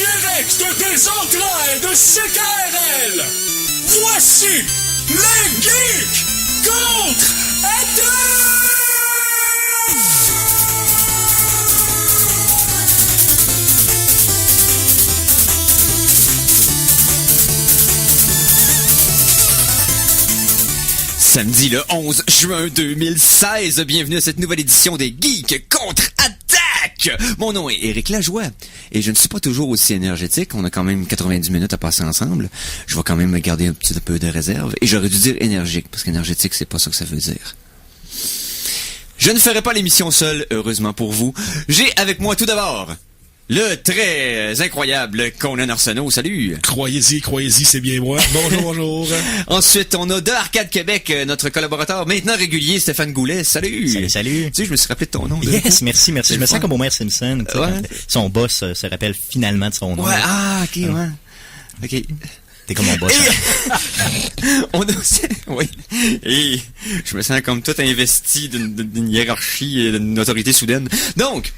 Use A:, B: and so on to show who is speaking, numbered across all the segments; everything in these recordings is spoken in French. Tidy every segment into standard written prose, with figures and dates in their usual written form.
A: direct des entrailles de CKRL, voici les Geeks contre-attaque!
B: Samedi le 11 juin 2016, bienvenue à cette nouvelle édition des Geeks contre-attaque! Mon nom est Éric Lajoie, et je ne suis pas toujours aussi énergétique, on a quand même 90 minutes à passer ensemble, je vais quand même me garder un petit peu de réserve, et j'aurais dû dire énergique, parce qu'énergétique c'est pas ça que ça veut dire. Je ne ferai pas l'émission seul, heureusement pour vous. J'ai avec moi tout d'abord le très incroyable Conan Arsenault, salut!
C: Croyez-y, c'est bien moi. Bonjour.
B: Ensuite, on a de Arcade Québec, notre collaborateur maintenant régulier, Stéphane Goulet, salut!
D: Salut!
B: Tu sais, je me suis rappelé de ton nom.
D: Yes, merci. Je me sens comme Homer Simpson.
B: Ouais.
D: Son boss se rappelle finalement de son nom.
B: Ouais, ouais. Ok.
D: T'es comme mon boss.
B: On a aussi, oui. Et je me sens comme tout investi d'une hiérarchie et d'une autorité soudaine. Donc,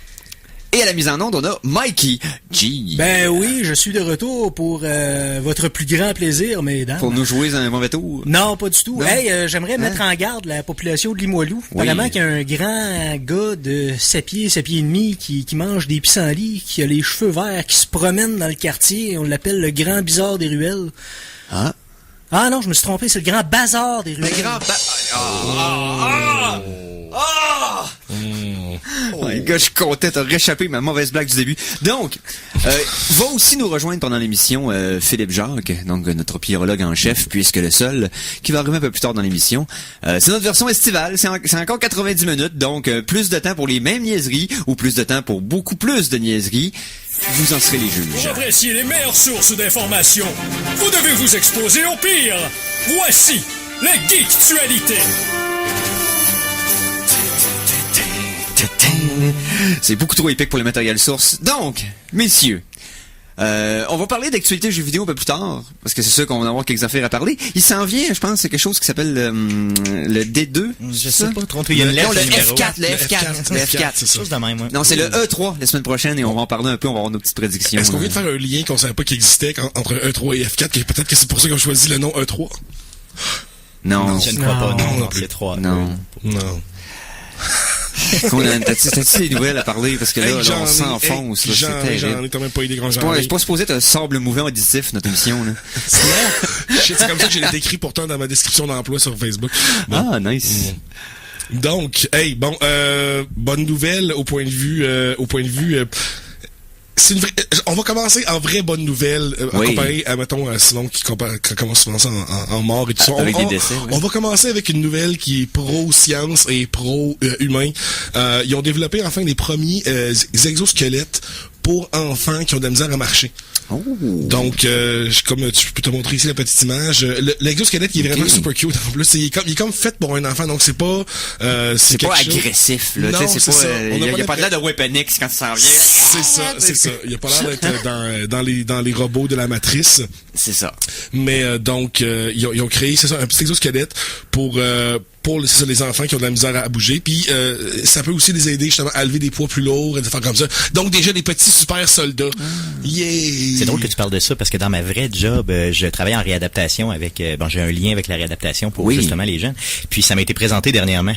B: et à la mise en onde, on a Mikey G.
E: Ben oui, je suis de retour pour votre plus grand plaisir, mesdames.
B: Pour nous jouer un mauvais tour.
E: Non, pas du tout.
B: Non.
E: Hey, j'aimerais mettre en garde la population de Limoilou.
B: Oui.
E: Apparemment qu'il y a un grand gars de 7 pieds et demi qui mange des pissenlits, qui a les cheveux verts, qui se promène dans le quartier. On l'appelle le grand bizarre des ruelles.
B: Ah.
E: Ah non, je me suis trompé, c'est le grand bazar des ruelles.
B: Le grand Oh my God, je suis content, t'as réchappé ma mauvaise blague du début. Donc, va aussi nous rejoindre pendant l'émission Philippe Jacques, donc notre pyrologue en chef, puisque le seul, qui va arriver un peu plus tard dans l'émission. C'est notre version estivale, c'est encore 90 minutes, donc plus de temps pour les mêmes niaiseries, ou plus de temps pour beaucoup plus de niaiseries. Vous en serez les juges.
A: Pour apprécier les meilleures sources d'informations, vous devez vous exposer au pire. Voici les Geektualités.
B: C'est beaucoup trop épique pour le matériel source. Donc, messieurs, on va parler d'actualité jeux vidéo un peu plus tard, parce que c'est sûr qu'on va avoir quelques affaires à parler. Il s'en vient, je pense, c'est quelque chose qui s'appelle le D2.
D: Je sais pas trop. Il y a une lettre
B: le
D: numéro.
B: F4, le F4.
C: C'est ça.
D: Chose de même, ouais.
B: Non, c'est le E3 la semaine prochaine, et on va en parler un peu, on va avoir nos petites prédictions.
C: Est-ce qu'on vient de faire un lien qu'on savait pas qu'il existait entre E3 et F4, peut-être que c'est pour ça qu'on choisit le nom E3?
B: Non.
D: Je ne crois pas, non,
C: non,
D: c'est 3.
B: Non. T'as-tu des nouvelles à parler? Parce que là, on s'enfonce, c'est
C: J'en
B: terrible.
C: ai quand même pas idée grand
B: Je
C: genre.
B: suis pas supposé être un sable mouvant auditif, notre émission, là.
C: C'est comme ça que je l'ai décrit pourtant dans ma description d'emploi sur Facebook. Bon.
B: Ah, nice.
C: Donc, bonne nouvelle au point de vue, c'est une vraie, on va commencer en vraie bonne nouvelle, comparé à, mettons, Simon qui commence souvent ça en mort et tout ça.
B: Avec des décès, oui.
C: On va commencer avec une nouvelle qui est pro-science et pro-humain. Ils ont développé enfin les premiers exosquelettes pour enfants qui ont de la misère à marcher.
B: Oh.
C: Donc, comme je peux te montrer ici la petite image, l'exosquelette qui est vraiment super cute. En plus, il est comme fait pour un enfant, donc c'est pas
B: c'est pas agressif, là.
C: Non,
B: c'est pas, il y a pas de l'air de Weapon X quand tu s'en viens.
C: C'est ça. Il y a pas l'air d'être dans les robots de la matrice.
B: C'est ça.
C: Mais donc, ils ont créé, c'est ça, un petit exosquelette pour les enfants qui ont de la misère à bouger, puis ça peut aussi les aider justement à lever des poids plus lourds et des affaires comme ça. Donc déjà des petits super soldats. Yeah!
D: C'est drôle que tu parles de ça parce que dans ma vraie job, je travaille en réadaptation avec j'ai un lien avec la réadaptation pour justement les jeunes. Puis ça m'a été présenté dernièrement.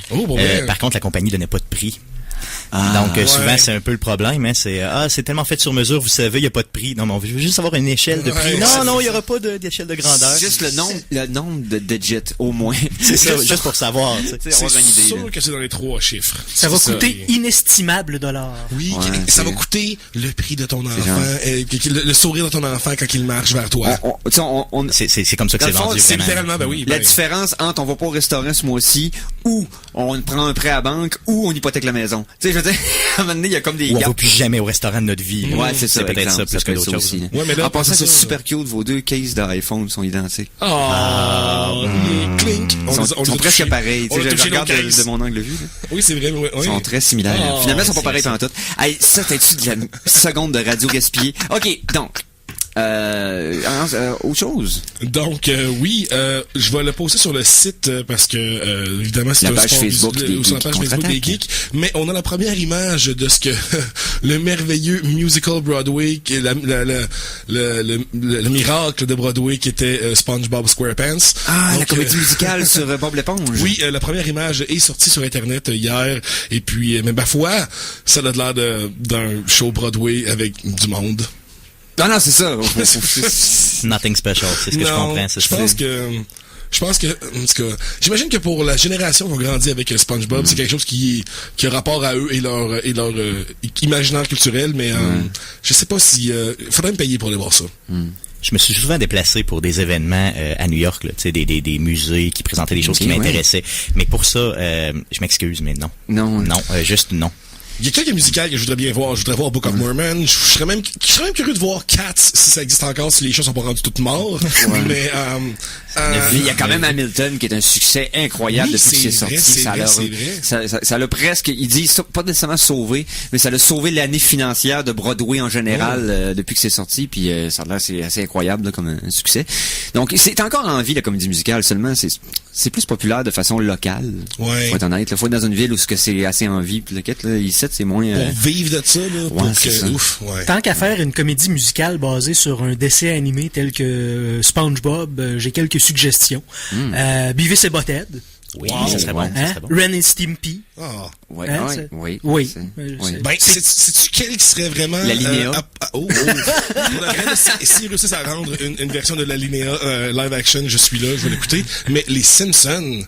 D: Par contre, la compagnie donnait pas de prix. Donc souvent c'est un peu le problème, hein, c'est tellement fait sur mesure, vous savez, il y a pas de prix. Non, mais on veut juste avoir une échelle de prix. Non, il y aura pas d'échelle de grandeur.
B: Juste le nombre de digits au moins.
D: C'est ça, juste pour savoir, tu sais.
C: C'est sûr que c'est dans les 3 chiffres.
E: Ça va coûter inestimable dollars.
C: Oui, ça va coûter le prix de ton enfant, le sourire de ton enfant quand il marche vers toi.
D: C'est comme ça que c'est vendu.
C: C'est littéralement,
B: la différence entre on va pas au restaurant ce mois-ci, ou on prend un prêt à banque, ou on hypothèque la maison. Tu sais, je veux dire, à un moment donné, il y a comme des
D: on va plus jamais au restaurant de notre vie.
B: Ouais, c'est ça.
D: Peut-être ça plus que d'autres choses.
B: Aussi.
C: Ouais, mais là,
B: en passant, c'est super cute, vos 2 cases d'iPhone sont identiques.
C: Clink.
B: Ils sont presque pareils. Tu sais, je regarde de mon angle de vue.
C: Oui, c'est vrai.
B: Ils sont très similaires. Finalement, ils sont pas pareils pendant tout. Hey, ça, t'as-tu de la seconde de radio gaspillée? OK, donc. Autre chose.
C: Donc, oui, je vais le poster sur le site parce que, évidemment, c'est
B: la page Facebook
C: sur la page Facebook des Geeks. Mais on a la première image de ce que le merveilleux musical Broadway, qui est le miracle de Broadway qui était SpongeBob SquarePants.
B: Ah, donc, la comédie musicale sur Bob l'éponge.
C: Oui, la première image est sortie sur Internet hier. Et puis, mais ma foi, ça a l'air d'un show Broadway avec du monde.
B: Non, c'est ça.
D: Nothing special, c'est ce que je comprends.
C: Je pense que, en tout cas, j'imagine que pour la génération qui ont grandi avec SpongeBob, c'est quelque chose qui a rapport à eux et leur imaginaire culturel, mais je sais pas si, faudrait me payer pour aller voir ça.
D: Je me suis souvent déplacé pour des événements à New York, là, tu sais, des musées qui présentaient des choses qui m'intéressaient. Mais pour ça, je m'excuse, mais non.
B: Non,
C: juste non. Il y a quelques musicales que je voudrais bien voir. Je voudrais voir Book of Mormon. Je serais même curieux de voir Cats, si ça existe encore, si les chats sont pas rendus toutes morts. Mais,
B: il y a quand même Hamilton qui est un succès incroyable depuis que c'est sorti. Ça l'a presque, il dit, pas nécessairement sauvé, mais ça l'a sauvé l'année financière de Broadway en général depuis que c'est sorti. Puis ça a l'air, c'est assez incroyable là, comme un succès. Donc c'est encore en vie la comédie musicale, seulement c'est plus populaire de façon locale.
C: Ouais.
B: Faut être honnête. Faut être dans une ville où c'est assez en vie. Puis le quête, là, ici, c'est moins.
C: Pour vivre de ça, là.
B: Ouais, c'est ça.
C: Ouf, ouais.
E: Tant qu'à faire une comédie musicale basée sur un dessin animé tel que SpongeBob, j'ai quelques suggestions. Beavis et Butthead.
D: Oui, ça serait bon.
E: Ren et Stimpy.
B: Oui.
C: Ben, sais-tu quel qui serait vraiment...
B: L'Alinéa.
C: Pour le vrai, s'ils réussissent à rendre une version de l'Alinéa live action, je suis là, je vais l'écouter. Mais les Simpsons...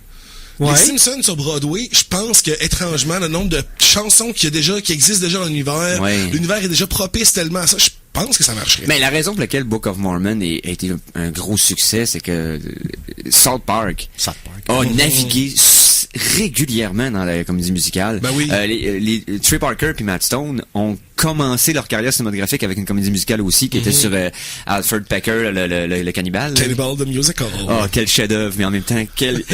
C: Les Simpsons sur Broadway, je pense que étrangement le nombre de chansons qui existent déjà dans l'univers, l'univers est déjà propice tellement à ça. Je pense que ça marcherait.
B: Mais la raison pour laquelle Book of Mormon a été un gros succès, c'est que South Park a navigué régulièrement dans la comédie musicale.
C: Ben oui.
B: Les Trey Parker puis Matt Stone ont commencé leur carrière cinématographique avec une comédie musicale aussi qui était sur Alfred Pecker, le cannibale.
C: Cannibal the Musical.
B: Oh, quel chef-d'œuvre, mais en même temps, quel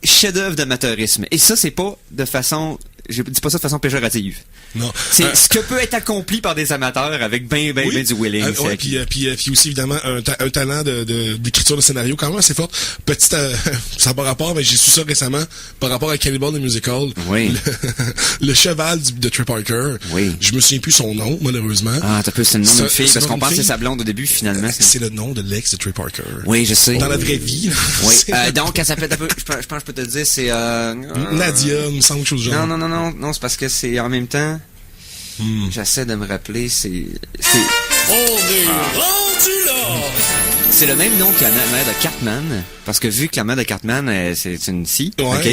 B: chef-d'œuvre d'amateurisme. Et ça, c'est pas de façon... Je dis pas ça de façon péjorative.
C: Non.
B: C'est ce que peut être accompli par des amateurs avec ben du willing.
C: Puis aussi, évidemment, un talent d'écriture de scénario quand même assez fort. Ça n'a pas rapport, mais j'ai su ça récemment, par rapport à Cannibal the Musical.
B: Oui.
C: Le cheval de Trey Parker.
B: Oui.
C: Je me souviens plus son nom, malheureusement.
B: Ah, c'est le nom d'une fille, parce qu'on pense que c'est sa blonde au début, finalement.
C: C'est le nom de l'ex de Trey Parker.
B: Oui, je sais.
C: Dans la vraie vie.
B: Oui. Donc, elle s'appelle un peu, je pense que je peux te le dire, c'est,
C: Nadia, me semble quelque chose du genre.
B: Non, c'est parce que c'est en même temps, j'essaie de me rappeler, c'est...
A: On est rendu là!
B: C'est le même nom que la mère de Cartman, parce que vu que la mère de Cartman, c'est une fille, ok,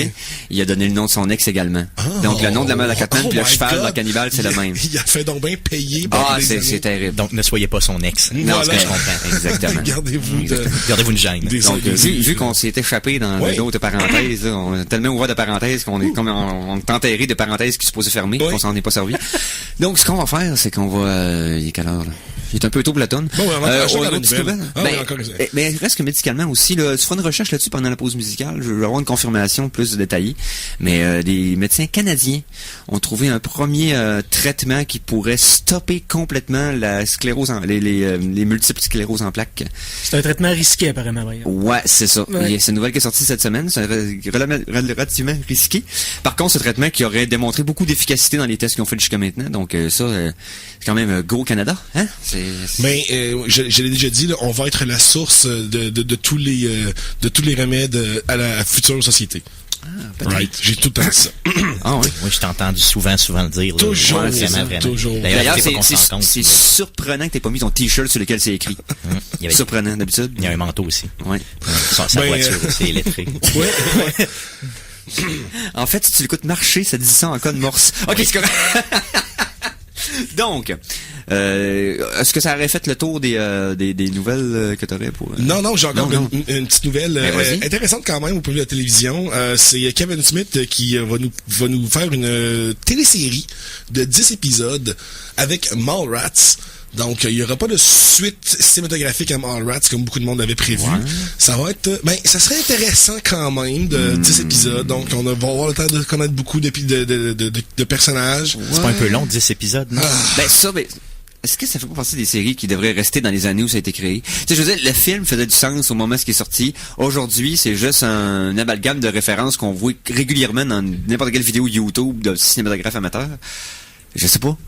B: il a donné le nom de son ex également. Donc le nom de la mère de Cartman puis le cheval dans Cannibal, c'est le même.
C: Il a fait donc bien payer.
B: C'est terrible.
D: Donc ne soyez pas son ex.
B: Non, ce que je comprends. Exactement.
D: Gardez-vous une gêne.
B: Donc vu qu'on s'est échappé dans d'autres parenthèses, on a tellement ouvert de parenthèses qu'on est comme on est enterré de parenthèses qui se supposées fermer, qu'on s'en est pas servi. Donc ce qu'on va faire, c'est qu'on va... il est quelle heure là? Il est un peu tôt pour la tonne. Mais reste que médicalement aussi, là, tu feras une recherche là-dessus pendant la pause musicale. Je vais avoir une confirmation plus détaillée. Mais des médecins canadiens ont trouvé un premier traitement qui pourrait stopper complètement la sclérose, les multiples scléroses en plaques.
E: C'est un traitement risqué apparemment.
B: Ouais, c'est ça. Ouais. C'est une nouvelle qui est sortie cette semaine. C'est relativement risqué. Par contre, ce traitement qui aurait démontré beaucoup d'efficacité dans les tests qu'ils ont fait jusqu'à maintenant. Donc ça, c'est quand même Go Canada, hein?
C: Mais je l'ai déjà dit, là, on va être la source de tous les remèdes à la future société. Right. J'ai tout le temps dit ça.
D: Oui, je t'ai entendu souvent le dire.
C: Toujours.
D: Là, vraiment.
C: Toujours.
B: D'ailleurs, c'est surprenant que t'aies pas mis ton t-shirt sur lequel c'est écrit. Surprenant, d'habitude.
D: Il y a un manteau aussi.
B: Oui.
D: Sa voiture aussi est lettrée.
C: Ouais.
B: En fait, si tu l'écoutes marcher, ça dit ça en code morse. Ok, c'est correct. Donc, est-ce que ça aurait fait le tour des nouvelles que tu aurais pour...
C: Non, j'ai encore une petite nouvelle intéressante quand même au point de vue de la télévision. C'est Kevin Smith qui va nous faire une télésérie de 10 épisodes avec Mallrats. Donc, il n'y aura pas de suite cinématographique à Mallrats comme beaucoup de monde l'avait prévu. Ouais. Ça va être... ça serait intéressant quand même de 10 épisodes. Donc, on va avoir le temps de connaître beaucoup de personnages.
D: C'est pas un peu long, 10 épisodes, non?
B: est-ce que ça fait pas partie des séries qui devraient rester dans les années où ça a été créé? Tu sais, je veux dire, le film faisait du sens au moment où il est sorti. Aujourd'hui, c'est juste un amalgame de références qu'on voit régulièrement dans n'importe quelle vidéo YouTube de cinématographe amateur. Je sais pas.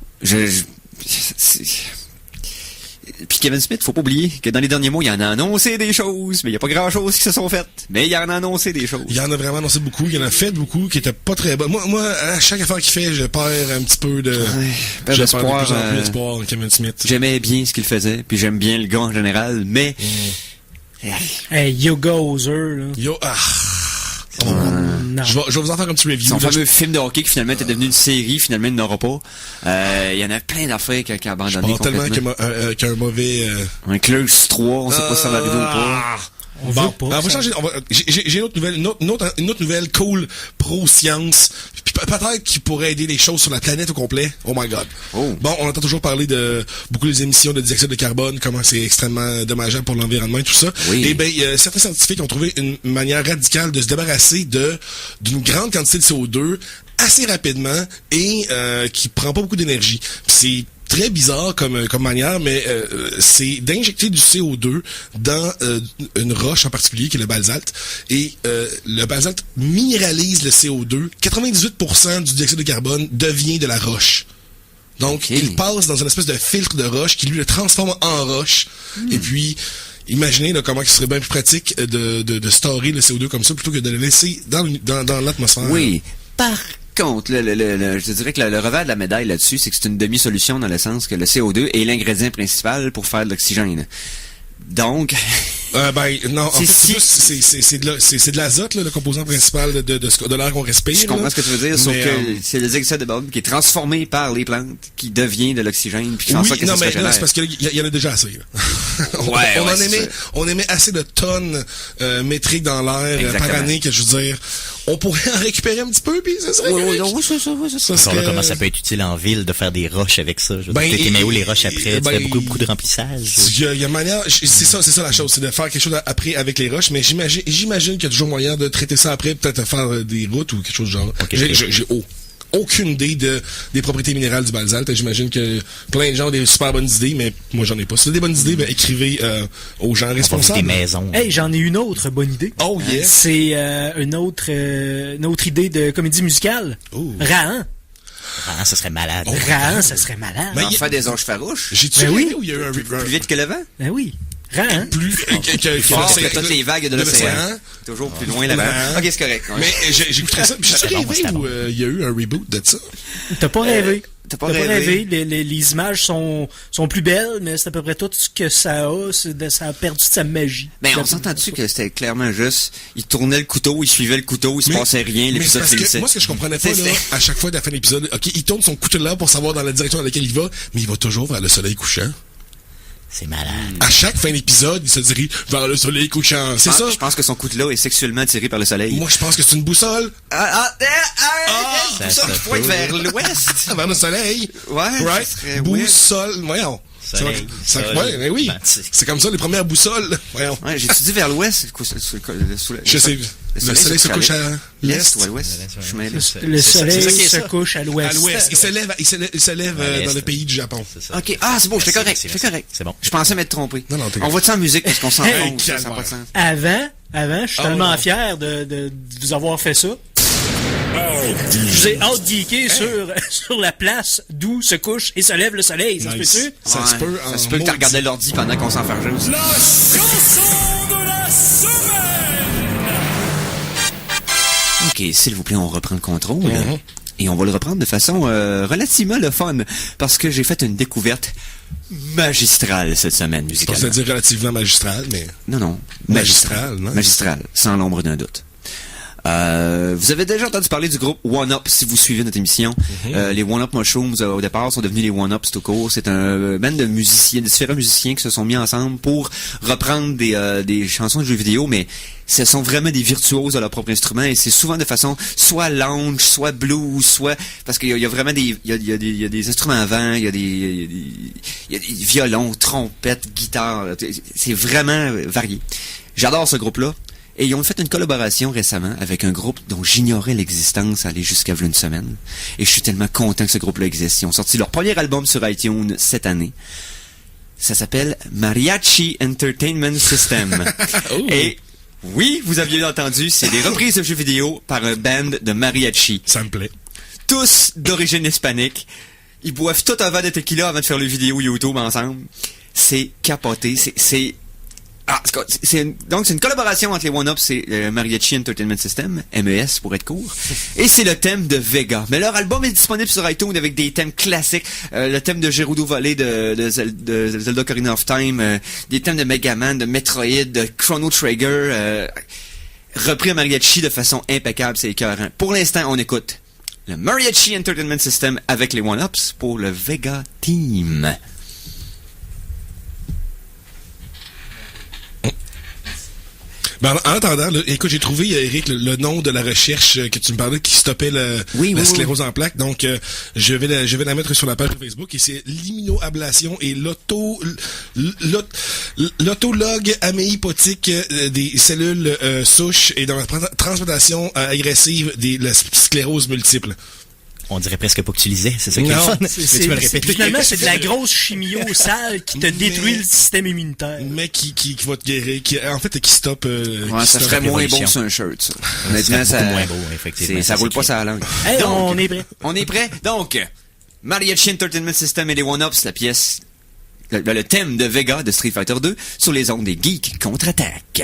B: Puis Kevin Smith, faut pas oublier que dans les derniers mois, il en a annoncé des choses, mais il y a pas grand-chose qui se sont faites. Mais il en a annoncé des choses.
C: Il en a vraiment annoncé beaucoup, il en a fait beaucoup qui étaient pas très bonnes. Moi, à chaque affaire qu'il fait, je perds un petit peu de...
B: Ouais,
C: je perds de plus en plus d'espoir en Kevin Smith.
B: J'aimais bien ce qu'il faisait, puis j'aime bien le gars en général, mais...
E: Hey, Yoga Ozer, là.
C: Non. Je vais vous en faire un petit review.
B: Son fameux film de hockey qui finalement était devenu une série, finalement il n'aura pas. Il y en a plein d'affaires qui a abandonné complètement.
C: Tellement qu'un mauvais...
B: Un Clerks 3, on sait pas si ça va arriver ou pas.
E: On va
C: changer. J'ai une autre nouvelle cool pro-science. Puis peut-être qui pourrait aider les choses sur la planète au complet. Oh my god.
B: Oh.
C: Bon, on entend toujours parler de beaucoup des émissions de dioxyde de carbone, comment c'est extrêmement dommageable pour l'environnement et tout ça.
B: Oui.
C: Et certains scientifiques ont trouvé une manière radicale de se débarrasser d'une grande quantité de CO2 assez rapidement et qui prend pas beaucoup d'énergie. Puis c'est très bizarre comme manière, mais c'est d'injecter du CO2 dans une roche en particulier, qui est le basalte. Et le basalte minéralise le CO2. 98% du dioxyde de carbone devient de la roche. Donc, il passe dans une espèce de filtre de roche qui, lui, le transforme en roche. Et puis... Imaginez là, comment il serait bien plus pratique de storer le CO2 comme ça plutôt que de le laisser dans l'atmosphère.
B: Oui. Par contre, je te dirais que le revers de la médaille là-dessus, c'est que c'est une demi-solution dans le sens que le CO2 est l'ingrédient principal pour faire de l'oxygène. Donc...
C: non, en fait, c'est de l'azote, le composant principal de l'air qu'on respire.
B: Je comprends ce que tu veux dire, sauf que c'est le dioxyde de carbone qui est transformé par les plantes, qui devient de l'oxygène, puis qui fait en sorte que ça se régénère.
C: C'est parce qu'il y en a déjà assez. On émet assez de tonnes métriques dans l'air par année que, je veux dire, on pourrait en récupérer un petit peu, puis ça serait
D: ça. Comment ça peut être utile en ville de faire des roches avec ça? T'es mis où les roches après? Tu fais beaucoup de remplissage?
C: Il y a une manière... C'est ça la chose, c'est de faire quelque chose après avec les roches, mais j'imagine qu'il y a toujours moyen de traiter ça après, peut-être faire des routes ou quelque chose du genre. J'ai aucune idée des propriétés minérales du basalte. J'imagine que plein de gens ont des super bonnes idées, mais moi j'en ai pas. Si vous avez des bonnes idées, écrivez aux gens responsables.
D: Des maisons.
E: Hey, j'en ai une autre bonne idée.
C: Oh yes.
E: C'est une autre idée de comédie musicale. Rahan.
D: Rahan, ça serait malade.
E: Rahan, ça serait malade.
B: En faire des anges farouches.
C: J'ai-tu
E: oui.
B: Où il y a eu plus vite que le vent?
E: Ben oui. Rahan.
B: Plus que toutes les vagues de l'océan. Toujours plus loin là-bas. Ok, c'est correct.
C: Mais j'écouterais ça. J'ai rêvé où il y a eu un reboot de ça.
E: T'as pas rêvé.
B: T'as pas rêvé.
E: Les images sont plus belles, mais c'est à peu près tout ce que ça a. Ça a perdu de sa magie.
B: Ben, on s'entend dessus que c'était clairement juste, il tournait le couteau, il suivait le couteau, il se passait rien, l'épisode finissait.
C: Moi, ce que je comprenais pas, là, à chaque fois de la fin de l'épisode, ok, il tourne son couteau là pour savoir dans la direction dans laquelle il va, mais il va toujours vers le soleil couchant.
D: C'est malade.
C: À chaque fin d'épisode, il se dirige vers le soleil couchant. C'est ça?
B: Je pense que son couteau-là est sexuellement attiré par le soleil.
C: Moi, je pense que c'est une boussole.
B: Ça pointe vers l'ouest.
C: Vers le soleil.
B: Ouais.
C: Right? Boussole. Voyons.
D: Soleil.
C: Ouais, oui. C'est comme ça, les premières boussoles. Voyons.
B: Ouais, j'ai-tu dit vers l'ouest?
C: Je sais. Le soleil se couche à
B: l'est ou à l'ouest?
E: Le soleil se couche à l'ouest.
C: À l'ouest. Il se lève dans le pays du Japon.
B: Ok. Ah, c'est bon, j'étais correct.
D: C'est bon.
B: Je pensais m'être trompé.
C: Non,
B: on voit ça en musique parce qu'on s'en fout. Ça n'a pas de sens.
E: Avant, je suis tellement fier de vous avoir fait ça. Je vous ai out-geeké sur la place d'où se couche et se lève le soleil. Ça se peut-tu?
C: Ça se peut.
B: Ça se peut que tu regardais l'ordi pendant qu'on s'enfargeait aussi.
A: La chanson de la semaine!
B: Ok, s'il vous plaît, on reprend le contrôle. Et on va le reprendre de façon relativement le fun. Parce que j'ai fait une découverte magistrale cette semaine musicale.
C: Je pense dire relativement magistrale, mais...
B: Non.
C: Magistrale, non?
B: Magistrale, sans l'ombre d'un doute. Vous avez déjà entendu parler du groupe One Up si vous suivez notre émission. Les One Up Mushrooms au départ sont devenus les One Ups tout court. C'est un band de musiciens, de différents musiciens qui se sont mis ensemble pour reprendre des chansons de jeux vidéo, mais ce sont vraiment des virtuoses à leur propre instrument et c'est souvent de façon soit lounge, soit blues, soit parce qu'il y a vraiment il y a des instruments à vent, il y a des violons, trompettes, guitares. C'est vraiment varié. J'adore ce groupe-là. Et ils ont fait une collaboration récemment avec un groupe dont j'ignorais l'existence aller jusqu'à une semaine. Et je suis tellement content que ce groupe-là existe. Ils ont sorti leur premier album sur iTunes cette année. Ça s'appelle Mariachi Entertainment System. Et oui, vous aviez entendu, c'est des reprises de jeux vidéo par un band de mariachi.
C: Ça me plaît.
B: Tous d'origine hispanique. Ils boivent tout un verre de tequila avant de faire le vidéo YouTube ensemble. C'est capoté. Donc, c'est une collaboration entre les One-Ups et le Mariachi Entertainment System, MES pour être court. Et c'est le thème de Vega. Mais leur album est disponible sur iTunes avec des thèmes classiques. Le thème de Gerudo Valley de Zelda Ocarina of Time, des thèmes de Mega Man, de Metroid, de Chrono Trigger, repris à Mariachi de façon impeccable, c'est écœurant. Pour l'instant, on écoute le Mariachi Entertainment System avec les One-Ups pour le Vega Team.
C: Ben, en attendant, là, écoute, j'ai trouvé, Eric, le nom de la recherche que tu me parlais qui stoppait la sclérose en plaques. Donc, je vais la mettre sur la page de Facebook et c'est l'immunoablation et l'autologue améipotique des cellules souches et dans la transplantation agressive de la sclérose multiple.
D: On dirait presque pas que tu lisais, c'est ça qui est fun.
E: Tu peux le répéter. Finalement, c'est de la grosse chimio sale qui te détruit le système immunitaire.
C: Mais qui va te guérir, qui stoppe...
B: ça ferait moins beau sur un shirt, ça. Honnêtement,
D: ça moins beau, effectivement.
B: Ça roule pas sur la langue.
E: Hey, donc, on est prêt.
B: On est prêt? Donc, Mariachi Entertainment System et les One-Ups, la pièce, le thème de Vega de Street Fighter 2 sur les ondes des Geeks contre-attaque.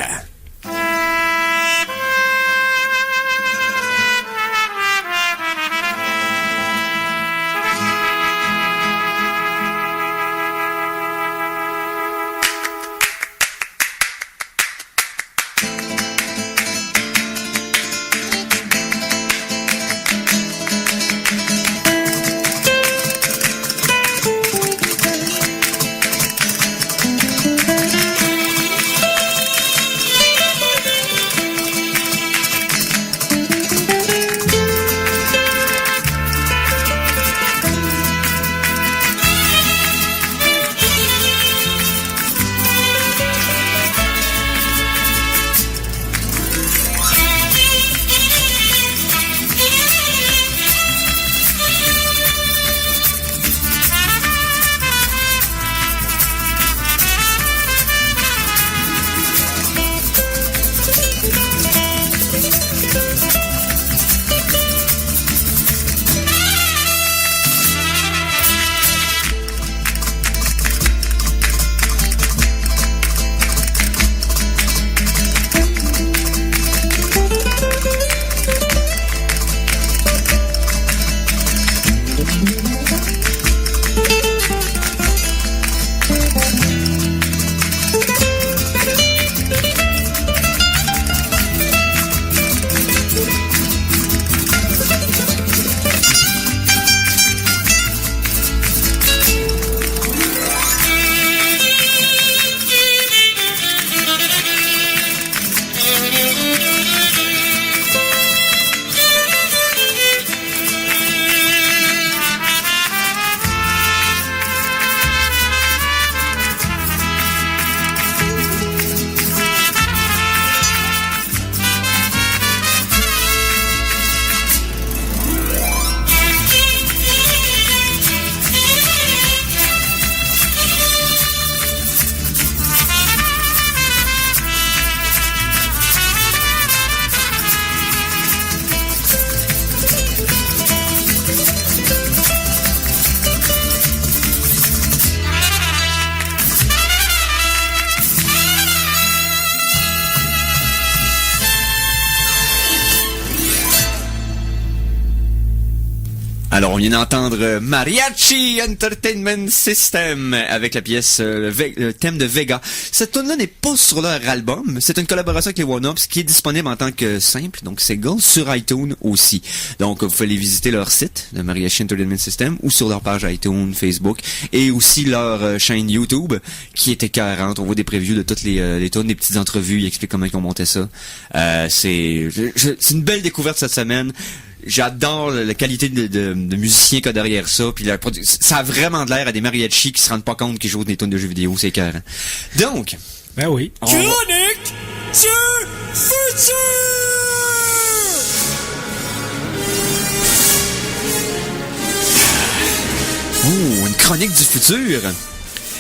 B: Alors, on vient d'entendre Mariachi Entertainment System avec la pièce le thème de Vega. Cette tune-là n'est pas sur leur album. C'est une collaboration avec les One-Ups qui est disponible en tant que simple, donc single, sur iTunes aussi. Donc, vous pouvez aller visiter leur site de Mariachi Entertainment System ou sur leur page iTunes, Facebook et aussi leur chaîne YouTube qui est écœurante. On voit des previews de toutes les tunes, des petites entrevues. Ils expliquent comment ils ont monté ça. C'est une belle découverte cette semaine. J'adore la qualité de musiciens qu'il y a derrière ça, puis ça a vraiment de l'air à des mariachis qui se rendent pas compte qu'ils jouent des tonnes de jeux vidéo, c'est écœurant. Donc,
E: ben oui.
A: Chronique sur futur!
B: Oh, une chronique du futur.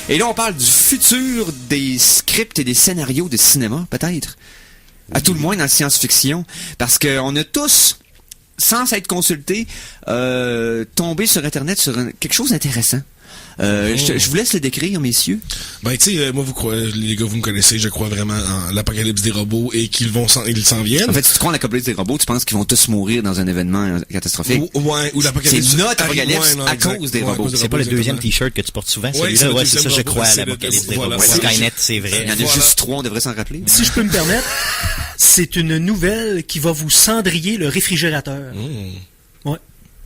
B: Et là, on parle du futur des scripts et des scénarios de cinéma, peut-être. À tout le moins dans la science-fiction. Parce qu'on a tous, sans être consultés, tombé sur Internet sur quelque chose d'intéressant. Je vous laisse le décrire, messieurs.
C: Ben, tu sais, moi, les gars, vous me connaissez, je crois vraiment en l'apocalypse des robots et qu'ils s'en viennent.
B: En fait, si tu crois en l'apocalypse des robots, tu penses qu'ils vont tous mourir dans un événement catastrophique.
C: Ou l'apocalypse.
B: C'est notre apocalypse à cause des robots.
D: C'est pas le deuxième t-shirt que tu portes souvent, celui-là? Ouais, c'est ça, je crois, à l'apocalypse des robots. Skynet, c'est vrai.
B: Il y en a juste 3, on devrait s'en rappeler.
E: Si je peux me permettre, c'est une nouvelle qui va vous cendrier le réfrigérateur. Ouais.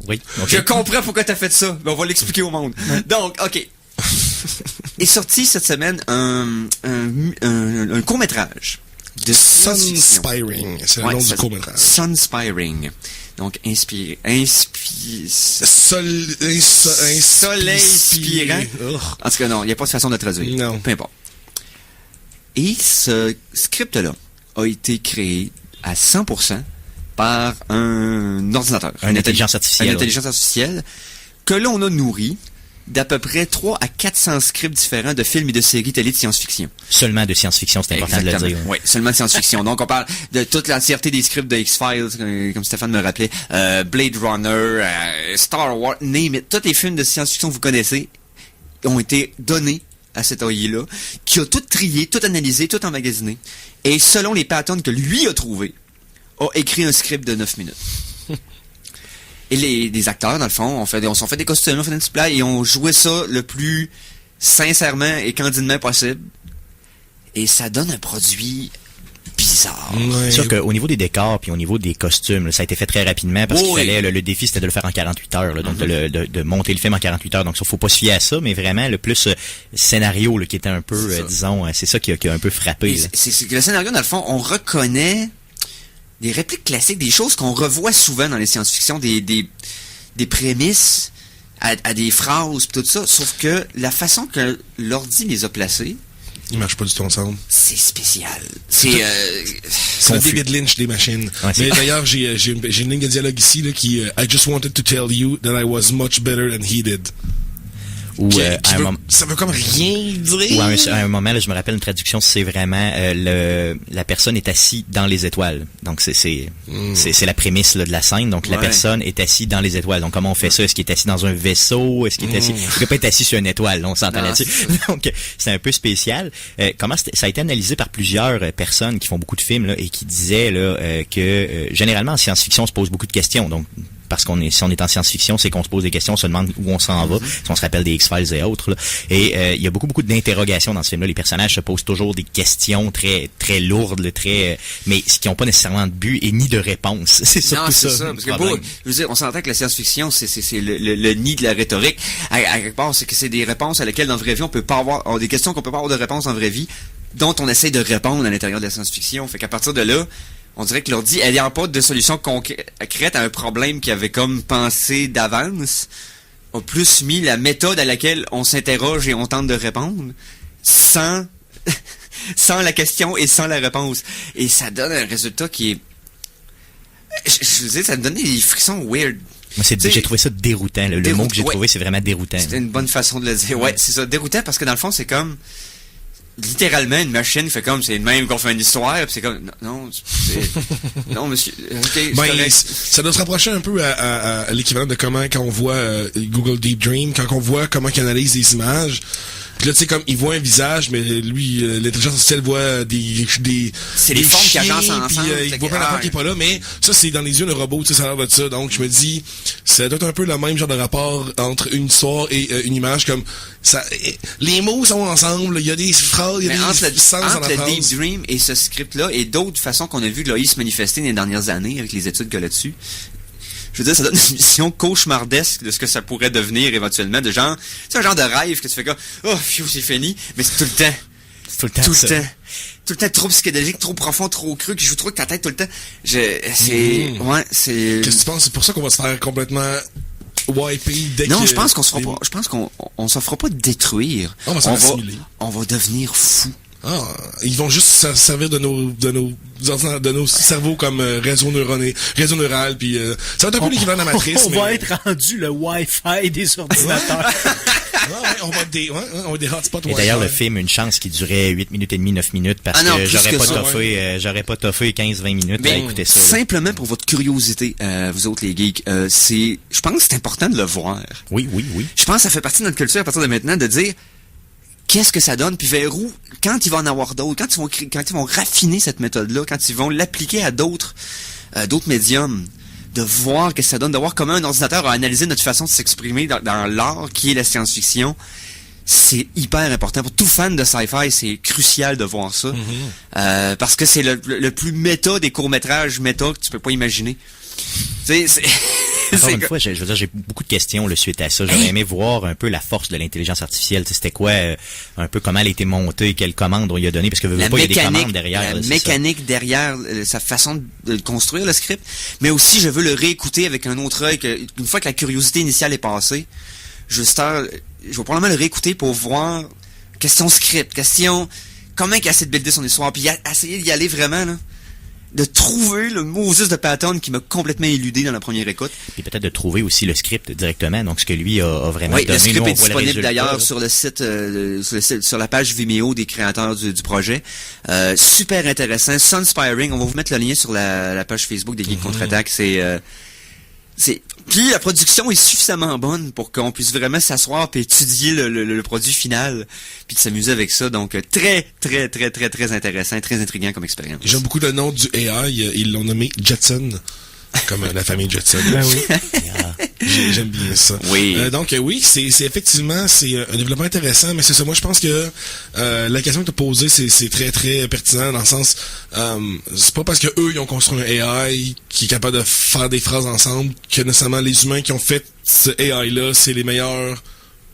D: Oui.
B: Okay. Je comprends pourquoi t'as fait ça, mais on va l'expliquer au monde. Donc, OK. Est sorti cette semaine un court-métrage de
C: Sunspiring, c'est le nom du court-métrage.
B: Sunspiring. Donc, soleil inspirant. En tout cas, non, il n'y a pas de façon de le traduire.
C: Non.
B: Peu importe. Et ce script-là a été créé à 100% par un ordinateur.
D: Une intelligence artificielle.
B: Une intelligence artificielle que l'on a nourri d'à peu près 300 à 400 scripts différents de films et de séries télé de science-fiction.
D: Seulement de science-fiction, c'est important de le dire.
B: Oui, seulement de science-fiction. Donc, on parle de toute l'entièreté des scripts de X-Files, comme Stéphane me rappelait, Blade Runner, Star Wars, name it. Tous les films de science-fiction que vous connaissez ont été donnés à cet OI-là, qui a tout trié, tout analysé, tout emmagasiné. Et selon les patterns que lui a trouvés, a écrit un script de 9 minutes. Et les acteurs, dans le fond, on s'en fait des costumes, on fait des displays et on jouait ça le plus sincèrement et candidement possible. Et ça donne un produit bizarre.
D: Ouais. C'est sûr qu'au niveau des décors puis au niveau des costumes, là, ça a été fait très rapidement parce qu'il fallait, le défi c'était de le faire en 48 heures, là, donc de monter le film en 48 heures. Donc il faut pas se fier à ça, mais vraiment le plus scénario là, qui était un peu, disons, c'est ça qui a un peu frappé.
B: C'est que le scénario, dans le fond, on reconnaît des répliques classiques, des choses qu'on revoit souvent dans les science-fiction, des prémices à des phrases, tout ça, sauf que la façon que l'ordi les a placées,
C: ils marchent pas du tout ensemble.
B: C'est spécial. C'est
C: le David Lynch des machines. Ouais, mais d'ailleurs, j'ai une ligne de dialogue ici là, qui I just wanted to tell you that I was much better than he did.
D: Ou
C: ça veut comme rien dire.
D: Ou à un moment, là, je me rappelle une traduction, c'est vraiment la personne est assise dans les étoiles. Donc c'est la prémisse là, de la scène. Donc la personne est assise dans les étoiles. Donc comment on fait ça? Est-ce qu'il est assis dans un vaisseau? Est-ce qu'il est assis? Il peut pas être assis sur une étoile, là, on s'entend là-dessus. Donc c'est un peu spécial. Comment ça a été analysé par plusieurs personnes qui font beaucoup de films là, et qui disaient là, que généralement en science-fiction on se pose beaucoup de questions. Donc parce si on est en science-fiction, c'est qu'on se pose des questions, on se demande où on s'en va, si on se rappelle des X-Files et autres. Là. Et il y a beaucoup d'interrogations dans ce film-là. Les personnages se posent toujours des questions très très lourdes, mais qui n'ont pas nécessairement de but et ni de réponse. C'est surtout ça.
B: Parce que je veux dire, on s'entend que la science-fiction, c'est le nid de la rhétorique. À quelque part, c'est que c'est des réponses à lesquelles dans la vraie vie on peut pas avoir, des questions qu'on peut pas avoir de réponse en vraie vie, dont on essaie de répondre à l'intérieur de la science-fiction. Fait qu'à partir de là, on dirait que l'ordi, elle n'ayant pas de solution concrète à un problème qu'il avait comme pensé d'avance, a plus mis la méthode à laquelle on s'interroge et on tente de répondre, sans la question et sans la réponse. Et ça donne un résultat qui est... Je veux dire, ça me donne des frissons weird.
D: Moi, j'ai trouvé ça déroutant. Le mot que j'ai trouvé, c'est vraiment déroutant.
B: C'était une bonne façon de le dire. Ouais, c'est ça, déroutant, parce que dans le fond, c'est comme... littéralement une machine fait comme c'est le même qu'on fait une histoire puis c'est comme non monsieur
C: ça doit se rapprocher un peu à l'équivalent de comment quand on voit Google Deep Dream, quand on voit comment il analyse des images. Puis là, tu sais, comme, il voit un visage, mais lui, l'intelligence artificielle voit
B: c'est les formes qui agencent ensemble.
C: Il voit plein d'affaires qui est pas là, mais ça, c'est dans les yeux d'un robot, tu sais, ça a l'air de ça. Donc, je me dis, ça doit être un peu le même genre de rapport entre une histoire et une image, comme, ça, les mots sont ensemble, il y a des phrases, il y a des sens dans la phrase.
B: Entre le Deep Dream et ce script-là, et d'autres façons qu'on a vu de l'AI se manifester dans les dernières années, avec les études qu'il y a là-dessus, je veux dire, ça donne une vision cauchemardesque de ce que ça pourrait devenir éventuellement, de genre, c'est un genre de rêve que tu fais comme, oh, pfiou, c'est fini, mais c'est tout le temps.
D: Tout
B: le temps trop psychédélique, trop profond, trop cru, qui joue trop avec ta tête tout le temps.
C: Qu'est-ce que tu penses? C'est pour ça qu'on va se faire complètement wiper dès
B: non, je pense qu'on s'en fera pas détruire.
C: On va s'en assimiler.
B: On va devenir fou.
C: ils vont juste servir de nos cerveaux comme réseau neural, puis ça va être un peu l'équivalent de la matrice.
E: On va être rendu le Wi-Fi des ordinateurs.
C: On va être des hotspots.
D: Et d'ailleurs, le film, une chance qui durait 8 minutes et demie, 9 minutes, parce que j'aurais pas toffé 15-20 minutes à écouter ça.
B: Simplement pour votre curiosité, vous autres les geeks, je pense que c'est important de le voir.
D: Oui.
B: Je pense que ça fait partie de notre culture à partir de maintenant de dire qu'est-ce que ça donne, puis vers où, quand il va en avoir d'autres, quand ils vont raffiner cette méthode-là, quand ils vont l'appliquer à d'autres médiums, de voir ce que ça donne, de voir comment un ordinateur a analysé notre façon de s'exprimer dans l'art qui est la science-fiction. C'est hyper important. Pour tout fan de sci-fi, c'est crucial de voir ça. Parce que c'est le plus méta des courts-métrages méta que tu peux pas imaginer.
D: Encore une fois, je veux dire, j'ai beaucoup de questions suite à ça. J'aurais aimé voir un peu la force de l'intelligence artificielle. C'était quoi, un peu comment elle a été montée, quelles commandes on lui a donné, parce que il y a des commandes derrière.
B: La mécanique derrière sa façon de construire le script, mais aussi je veux le réécouter avec un autre œil. Une fois que la curiosité initiale est passée, je vais probablement le réécouter pour voir question script, comment il essaie de builder son histoire, puis essayer d'y aller vraiment là. De trouver le Moses de Patton qui m'a complètement éludé dans la première écoute.
D: Et peut-être de trouver aussi le script directement, donc ce que lui a vraiment donné.
B: Le script est disponible d'ailleurs sur le site, sur la page Vimeo des créateurs du projet. Super intéressant, Sunspiring. On va vous mettre le lien sur la page Facebook des Geeks Contre-Attaque. Puis la production est suffisamment bonne pour qu'on puisse vraiment s'asseoir et étudier le produit final puis de s'amuser avec ça. Donc très très très très très intéressant, très intriguant comme expérience.
C: J'aime beaucoup le nom du AI, ils l'ont nommé Jetson. Comme la famille Jetson.
E: Ben oui.
C: J'aime bien ça.
B: Oui.
C: Donc oui, c'est effectivement un développement intéressant, mais c'est ça. Moi, je pense que la question que tu as posée, c'est très très pertinent dans le sens, c'est pas parce que eux ils ont construit un AI qui est capable de faire des phrases ensemble que nécessairement les humains qui ont fait ce AI là, c'est les meilleurs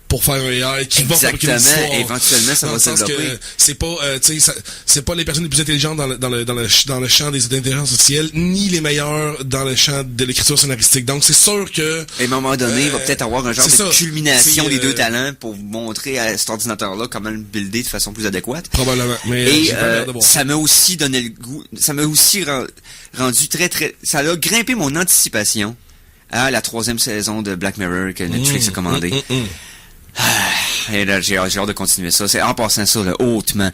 C: pour faire un AI qui va fabriquer une histoire.
B: Éventuellement, ça va se développer.
C: C'est pas, c'est pas les personnes les plus intelligentes dans le champ des intelligences artificielles, ni les meilleurs dans le champ de l'écriture scénaristique. Donc, c'est sûr que...
B: À un moment donné, il va peut-être avoir un genre de culmination des deux talents pour montrer à cet ordinateur-là comment le builder de façon plus adéquate.
C: Probablement. Mais
B: ça m'a aussi donné le goût, ça m'a aussi rendu très, très... Ça a grimpé mon anticipation à la 3e saison de Black Mirror que Netflix a commandé. Et là, j'ai hâte de continuer ça. C'est en passant ça, là, hautement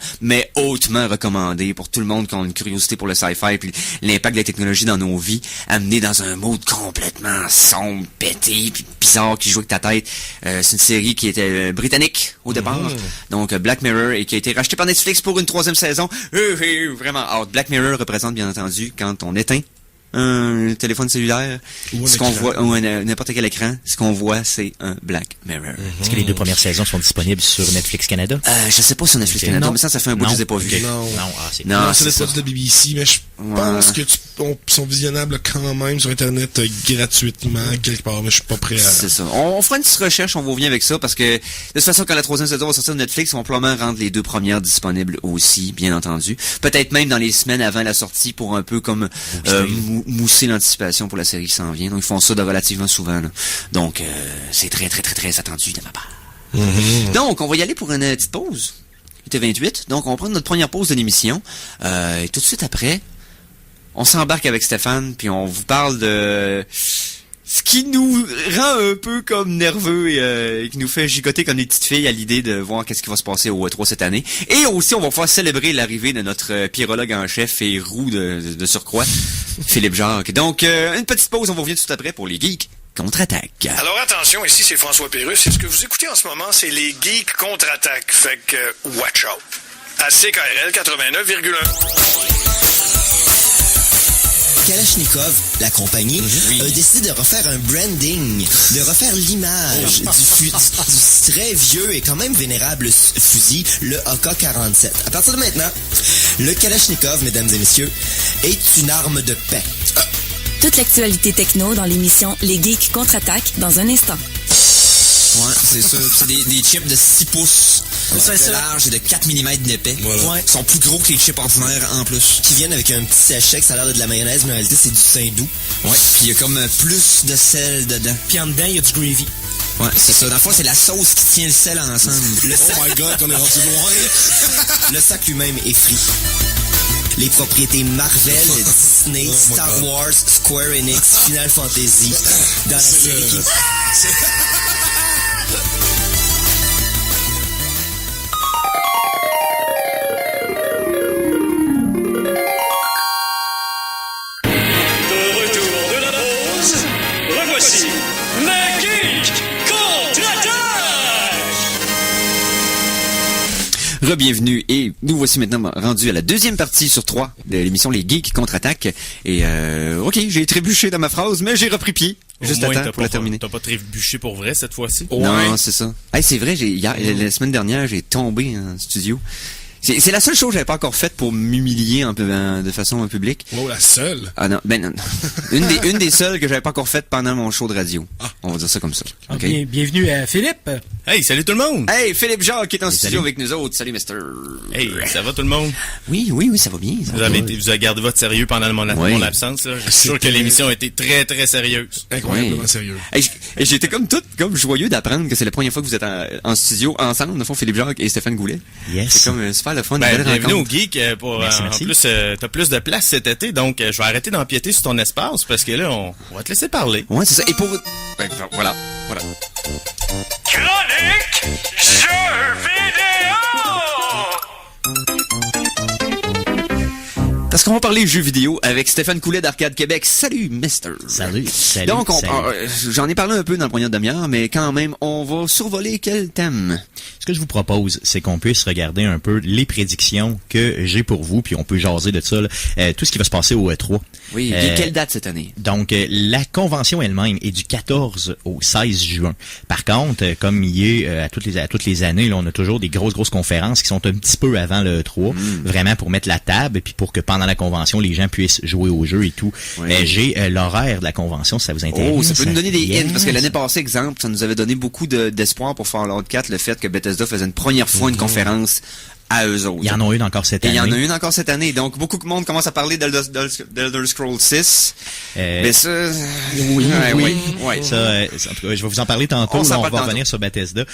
B: recommandé pour tout le monde qui a une curiosité pour le sci-fi puis l'impact de la technologie dans nos vies, amené dans un mode complètement sombre, pété, puis bizarre qui joue avec ta tête. C'est une série qui était britannique au départ, donc Black Mirror, et qui a été racheté par Netflix pour une 3e saison. Vraiment hâte. Black Mirror représente bien entendu quand on éteint un téléphone cellulaire, ce qu'on voit, ou n'importe quel écran, ce qu'on voit, c'est un Black Mirror.
D: Est-ce que les 2 premières saisons sont disponibles sur Netflix Canada?
B: Je sais pas sur Netflix Canada, mais ça fait un bout que je les ai pas vus.
C: Non, c'est des produits de BBC, mais je pense que sont visionnables quand même sur Internet gratuitement, quelque part, mais je suis pas prêt à...
B: C'est ça. On fera une petite recherche, on vous revient avec ça, parce que de toute façon, quand la 3e saison va sortir de Netflix, on va probablement rendre les 2 premières disponibles aussi, bien entendu. Peut-être même dans les semaines avant la sortie pour un peu comme mousser l'anticipation pour la série qui s'en vient. Donc, ils font ça de relativement souvent, là. Donc, c'est très, très, très, très attendu de ma part. Donc, on va y aller pour une petite pause. Il était 28. Donc, on va prendre notre première pause de l'émission. Et tout de suite après, on s'embarque avec Stéphane, puis on vous parle de ce qui nous rend un peu comme nerveux et qui nous fait gigoter comme des petites filles à l'idée de voir qu'est-ce qui va se passer au E3 cette année. Et aussi, on va pouvoir célébrer l'arrivée de notre pyrologue en chef et roux de surcroît, Philippe Jacques. Donc, une petite pause, on va revenir tout après pour les Geeks Contre-Attaque.
A: Alors attention, ici c'est François Pérusse et ce que vous écoutez en ce moment, c'est les Geeks Contre-Attaque. Fait que, watch out. À CKRL 89,1.
F: Kalachnikov, la compagnie, a décidé de refaire un branding, de refaire l'image du très vieux et quand même vénérable fusil, le AK-47. À partir de maintenant, le Kalachnikov, mesdames et messieurs, est une arme de paix.
G: Toute l'actualité techno dans l'émission Les Geeks Contre-Attaque dans un instant.
F: Ouais, c'est ça. C'est des chips de 6 pouces de large et de 4 mm d'épais.
C: Voilà.
F: Ouais. Ils sont plus gros que les chips ordinaires en plus. Qui viennent avec un petit sachet que ça a l'air de la mayonnaise, mais en réalité c'est du Saint-Doux. Ouais. Puis il y a comme plus de sel dedans.
E: Puis en dedans, il y a du gravy.
B: Ouais, c'est ça. Dans le fond, c'est la sauce qui tient le sel ensemble.
C: Oh my God, qu'on est rendu loin.
F: Le sac lui-même est frit. Les propriétés Marvel, Disney, Star Wars, Square Enix, Final Fantasy dans la série
A: Revoici le Geek Contre-Attaque!
B: Re-bienvenue et nous voici maintenant rendus à la deuxième partie sur 3 de l'émission Les Geeks Contre-Attaque. Et ok, j'ai trébuché dans ma phrase, mais j'ai repris pied. Juste à temps pour la terminer.
H: T'as pas trébuché pour vrai cette fois-ci?
B: Non, c'est ça. Hey, c'est vrai, la semaine dernière, j'ai tombé en studio. C'est la seule chose que j'avais pas encore faite pour m'humilier de façon publique.
C: Oh, la seule?
B: Ah non, ben non. Une des seules que j'avais pas encore faites pendant mon show de radio. On va dire ça comme ça.
E: Okay. Bienvenue à Philippe.
H: Hey, salut tout le monde!
B: Hey, Philippe Jacques qui est en studio avec nous autres. Salut, mister.
H: Hey, ça va tout le monde?
B: Oui, ça va bien.
H: Vous avez gardé votre sérieux pendant mon absence, là. Je suis sûr que l'émission a été très, très sérieuse.
C: Incroyablement sérieux.
B: Hey, j'étais comme joyeux d'apprendre que c'est la première fois que vous êtes en studio ensemble, de fond, Philippe Jacques et Stéphane Goulet.
D: Yes.
B: C'est comme super le fun.
H: Bienvenue au Geek pour
D: merci.
H: En plus t'as plus de place cet été, donc je vais arrêter d'empiéter sur ton espace parce que là on va te laisser parler.
B: Ouais, c'est ça. Et pour voilà.
A: Chronique jeux vidéo!
B: Parce qu'on va parler jeux vidéo avec Stéphane Coulet d'Arcade Québec. Salut, mister.
D: Salut.
B: Donc, j'en ai parlé un peu dans la première demi-heure, mais quand même, on va survoler quel thème?
D: Ce que je vous propose, c'est qu'on puisse regarder un peu les prédictions que j'ai pour vous, puis on peut jaser de ça, là, tout ce qui va se passer au E3.
B: Oui, quelle date cette année?
D: Donc, la convention elle-même est du 14 au 16 juin. Par contre, comme il y est à toutes les années, là, on a toujours des grosses conférences qui sont un petit peu avant le E3, vraiment pour mettre la table, puis pour que pendant la convention, les gens puissent jouer au jeu et tout.
B: Oui.
D: J'ai l'horaire de la convention, si ça vous intéresse.
B: Oh, ça peut nous donner des hints, parce que l'année passée, exemple, ça nous avait donné beaucoup d'espoir pour Fallout 4, le fait que Bethesda faisait une première fois une conférence à eux autres.
D: Il y en a une encore cette année.
B: Il y en a une encore cette année. Donc, beaucoup de monde commence à parler d'Elder Scrolls 6. Mais ça...
D: Oui.
B: Ouais.
D: Ça, en tout cas, je vais vous en parler tantôt. On va revenir sur Bethesda.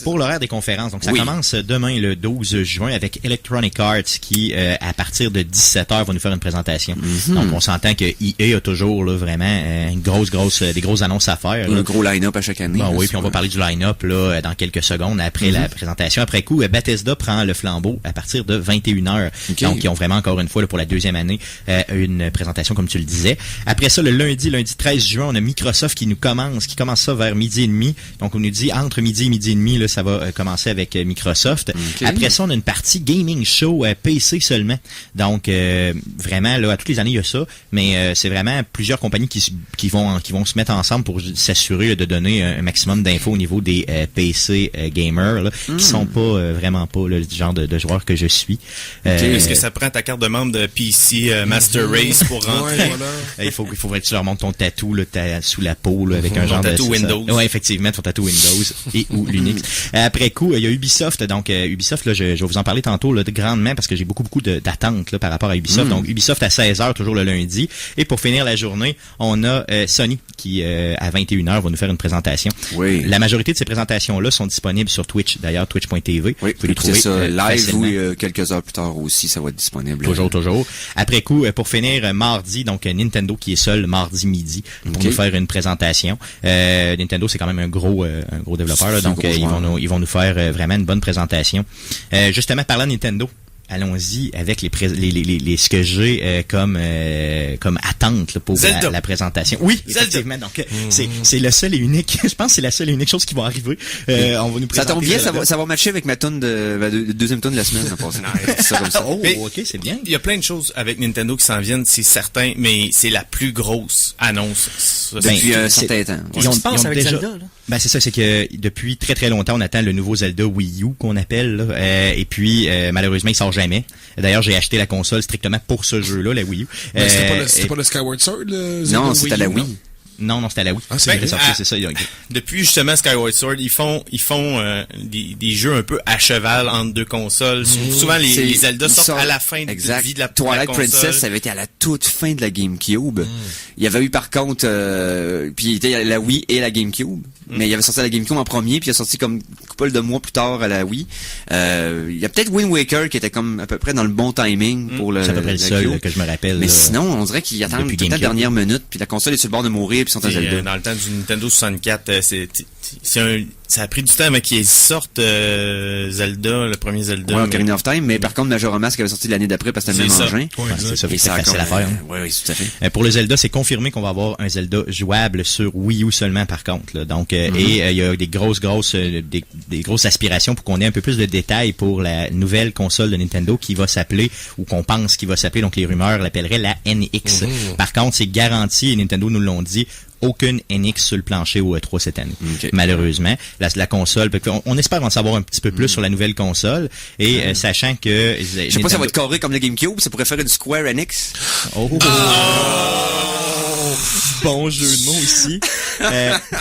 D: Pour l'horaire des conférences, donc ça commence demain, le 12 juin, avec Electronic Arts qui, à partir de 17h, va nous faire une présentation. Donc, on s'entend que EA a toujours là, vraiment des grosses annonces à faire.
B: Un gros line-up à chaque année.
D: Bon, oui, puis on va parler du line-up là dans quelques secondes après la présentation. Après coup, Bethesda prend le flambeau à partir de 21h. Okay. Donc, ils ont vraiment encore une fois, là, pour la deuxième année, une présentation, comme tu le disais. Après ça, le lundi 13 juin, on a Microsoft qui commence ça vers midi et demi. Donc, on nous dit, entre midi et midi et demi, là, ça va commencer avec Microsoft. Okay. Après ça, on a une partie gaming show PC seulement. Donc, vraiment, là, à toutes les années, il y a ça. Mais c'est vraiment plusieurs compagnies qui vont se mettre ensemble pour s'assurer de donner un maximum d'infos au niveau des PC gamers, là, qui sont pas vraiment pas le genre de joueur que je suis.
H: Est-ce que ça prend ta carte de membre de PC Master Race pour rentrer?
D: Voilà. Il faudrait que tu leur montres ton tatou là, sous la peau là, avec un genre
H: tatou
D: de
H: Windows.
D: Oui, effectivement, ton tatou Windows et ou Linux. Après coup, il y a Ubisoft. Donc Ubisoft, là, je vais vous en parler tantôt là, grandement parce que j'ai beaucoup d'attentes là, par rapport à Ubisoft. Donc Ubisoft à 16h, toujours le lundi. Et pour finir la journée, on a Sony qui, à 21h, va nous faire une présentation.
B: Oui.
D: La majorité de ces présentations-là sont disponibles sur Twitch. D'ailleurs, twitch.tv.
B: Oui, vous pouvez les trouver ça live. Oui, quelques heures plus tard aussi, ça va être disponible.
D: Toujours. Après coup, pour finir, mardi, donc Nintendo qui est seul mardi midi pour nous faire une présentation. Nintendo, c'est quand même un gros développeur, là, donc ils vont nous faire vraiment une bonne présentation. Justement, parlant de Nintendo, allons-y avec ce que j'ai comme attente là, pour la présentation. Oui, effectivement. Donc c'est le seul et unique. Je pense que c'est la seule et unique chose qui va arriver. On va nous présenter.
B: Ça tombe bien, ça va matcher avec ma tune deuxième tune de la semaine.
D: Ok, c'est bien.
H: Il y a plein de choses avec Nintendo qui s'en viennent, c'est certain, mais c'est la plus grosse annonce
B: depuis un certain temps.
E: Qu'est-ce qui se passe avec Zelda, là?
D: Ben c'est ça, c'est que depuis très très longtemps, on attend le nouveau Zelda Wii U qu'on appelle, là, et puis malheureusement il sort jamais. D'ailleurs, j'ai acheté la console strictement pour ce jeu-là, la Wii U.
C: C'était pas le Skyward Sword,
B: non, c'était la Wii.
D: Non, c'était à la Wii.
C: Ah, c'est
D: sorti, c'est ça.
H: Depuis justement Skyward Sword, ils font des jeux un peu à cheval entre deux consoles. Souvent les Zelda sortent à la fin de la vie de la
B: Twilight
H: console.
B: Princess, ça avait été à la toute fin de la GameCube. Il y avait eu par contre, puis il était à la Wii et la GameCube. Mais il avait sorti à la GameCube en premier, puis il a sorti comme une couple de mois plus tard à la Wii. Il y a peut-être Wind Waker qui était comme à peu près dans le bon timing pour le.
D: C'est à peu près le seul que je me rappelle.
B: Mais sinon, on dirait qu'ils attendent toute la dernière minute, puis la console est sur le bord de mourir, puis ils sont à Zelda.
H: Dans le temps du Nintendo 64, ça a pris du temps avant qu'ils sortent Zelda, le premier Zelda.
B: Ouais, Ocarina of Time, mais par contre Majora Mask avait sorti l'année d'après parce que c'était le même engin.
D: Ouais, c'est ça,
B: c'est
D: facile à faire.
B: Oui, tout à fait.
D: Pour le Zelda, c'est confirmé qu'on va avoir un Zelda jouable sur Wii U seulement par contre. Là. Donc, et il y a des grosses aspirations pour qu'on ait un peu plus de détails pour la nouvelle console de Nintendo qui va s'appeler, ou qu'on pense qu'il va s'appeler, donc les rumeurs l'appelleraient la NX. Par contre, c'est garanti, et Nintendo nous l'ont dit, aucune NX sur le plancher au E3 cette année. Malheureusement. La console, on espère en savoir un petit peu plus sur la nouvelle console, et sachant que...
B: Je sais pas si ça va être carré comme le GameCube, ça pourrait faire du Square NX.
D: Bon jeu de mots aussi.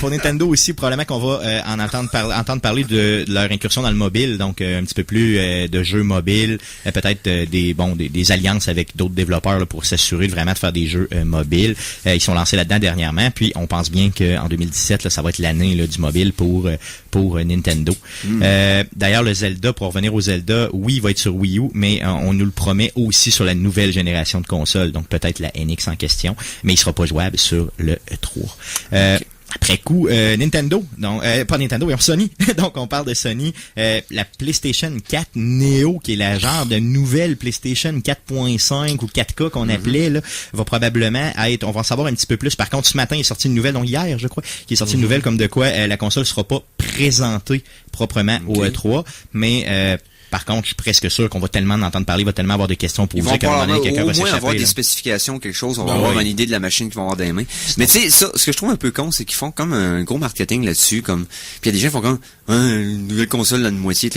D: Pour Nintendo aussi, probablement qu'on va entendre parler de leur incursion dans le mobile, donc un petit peu plus de jeux mobiles, peut-être des alliances avec d'autres développeurs là, pour s'assurer vraiment de faire des jeux mobiles. Ils sont lancés là-dedans dernièrement, puis on pense bien qu'en 2017, là, ça va être l'année là, du mobile pour Nintendo. D'ailleurs, le Zelda, pour revenir au Zelda, oui, il va être sur Wii U, mais on nous le promet aussi sur la nouvelle génération de consoles, donc peut-être la NX en question, mais il sera pas jouable sur le E3. Après coup, Nintendo, donc pas Nintendo, mais Sony. Donc on parle de Sony, la PlayStation 4 Neo, qui est la genre de nouvelle PlayStation 4.5 ou 4K qu'on appelait, là, va probablement être, on va en savoir un petit peu plus. Par contre, ce matin, il est sorti une nouvelle, donc hier, je crois, qui est sorti une nouvelle comme de quoi la console sera pas présentée proprement au E3, mais par contre, je suis presque sûr qu'on va tellement en entendre parler, va tellement avoir des questions posées qu'à un moment donné, quelqu'un va s'échapper.
B: Au moins avoir des spécifications, quelque chose, on va avoir une idée de la machine qu'ils vont avoir dans les mains. Mais tu sais, ça, ce que je trouve un peu con, c'est qu'ils font comme un gros marketing là-dessus, comme, puis il y a des gens qui font comme, une nouvelle console dans une moitié.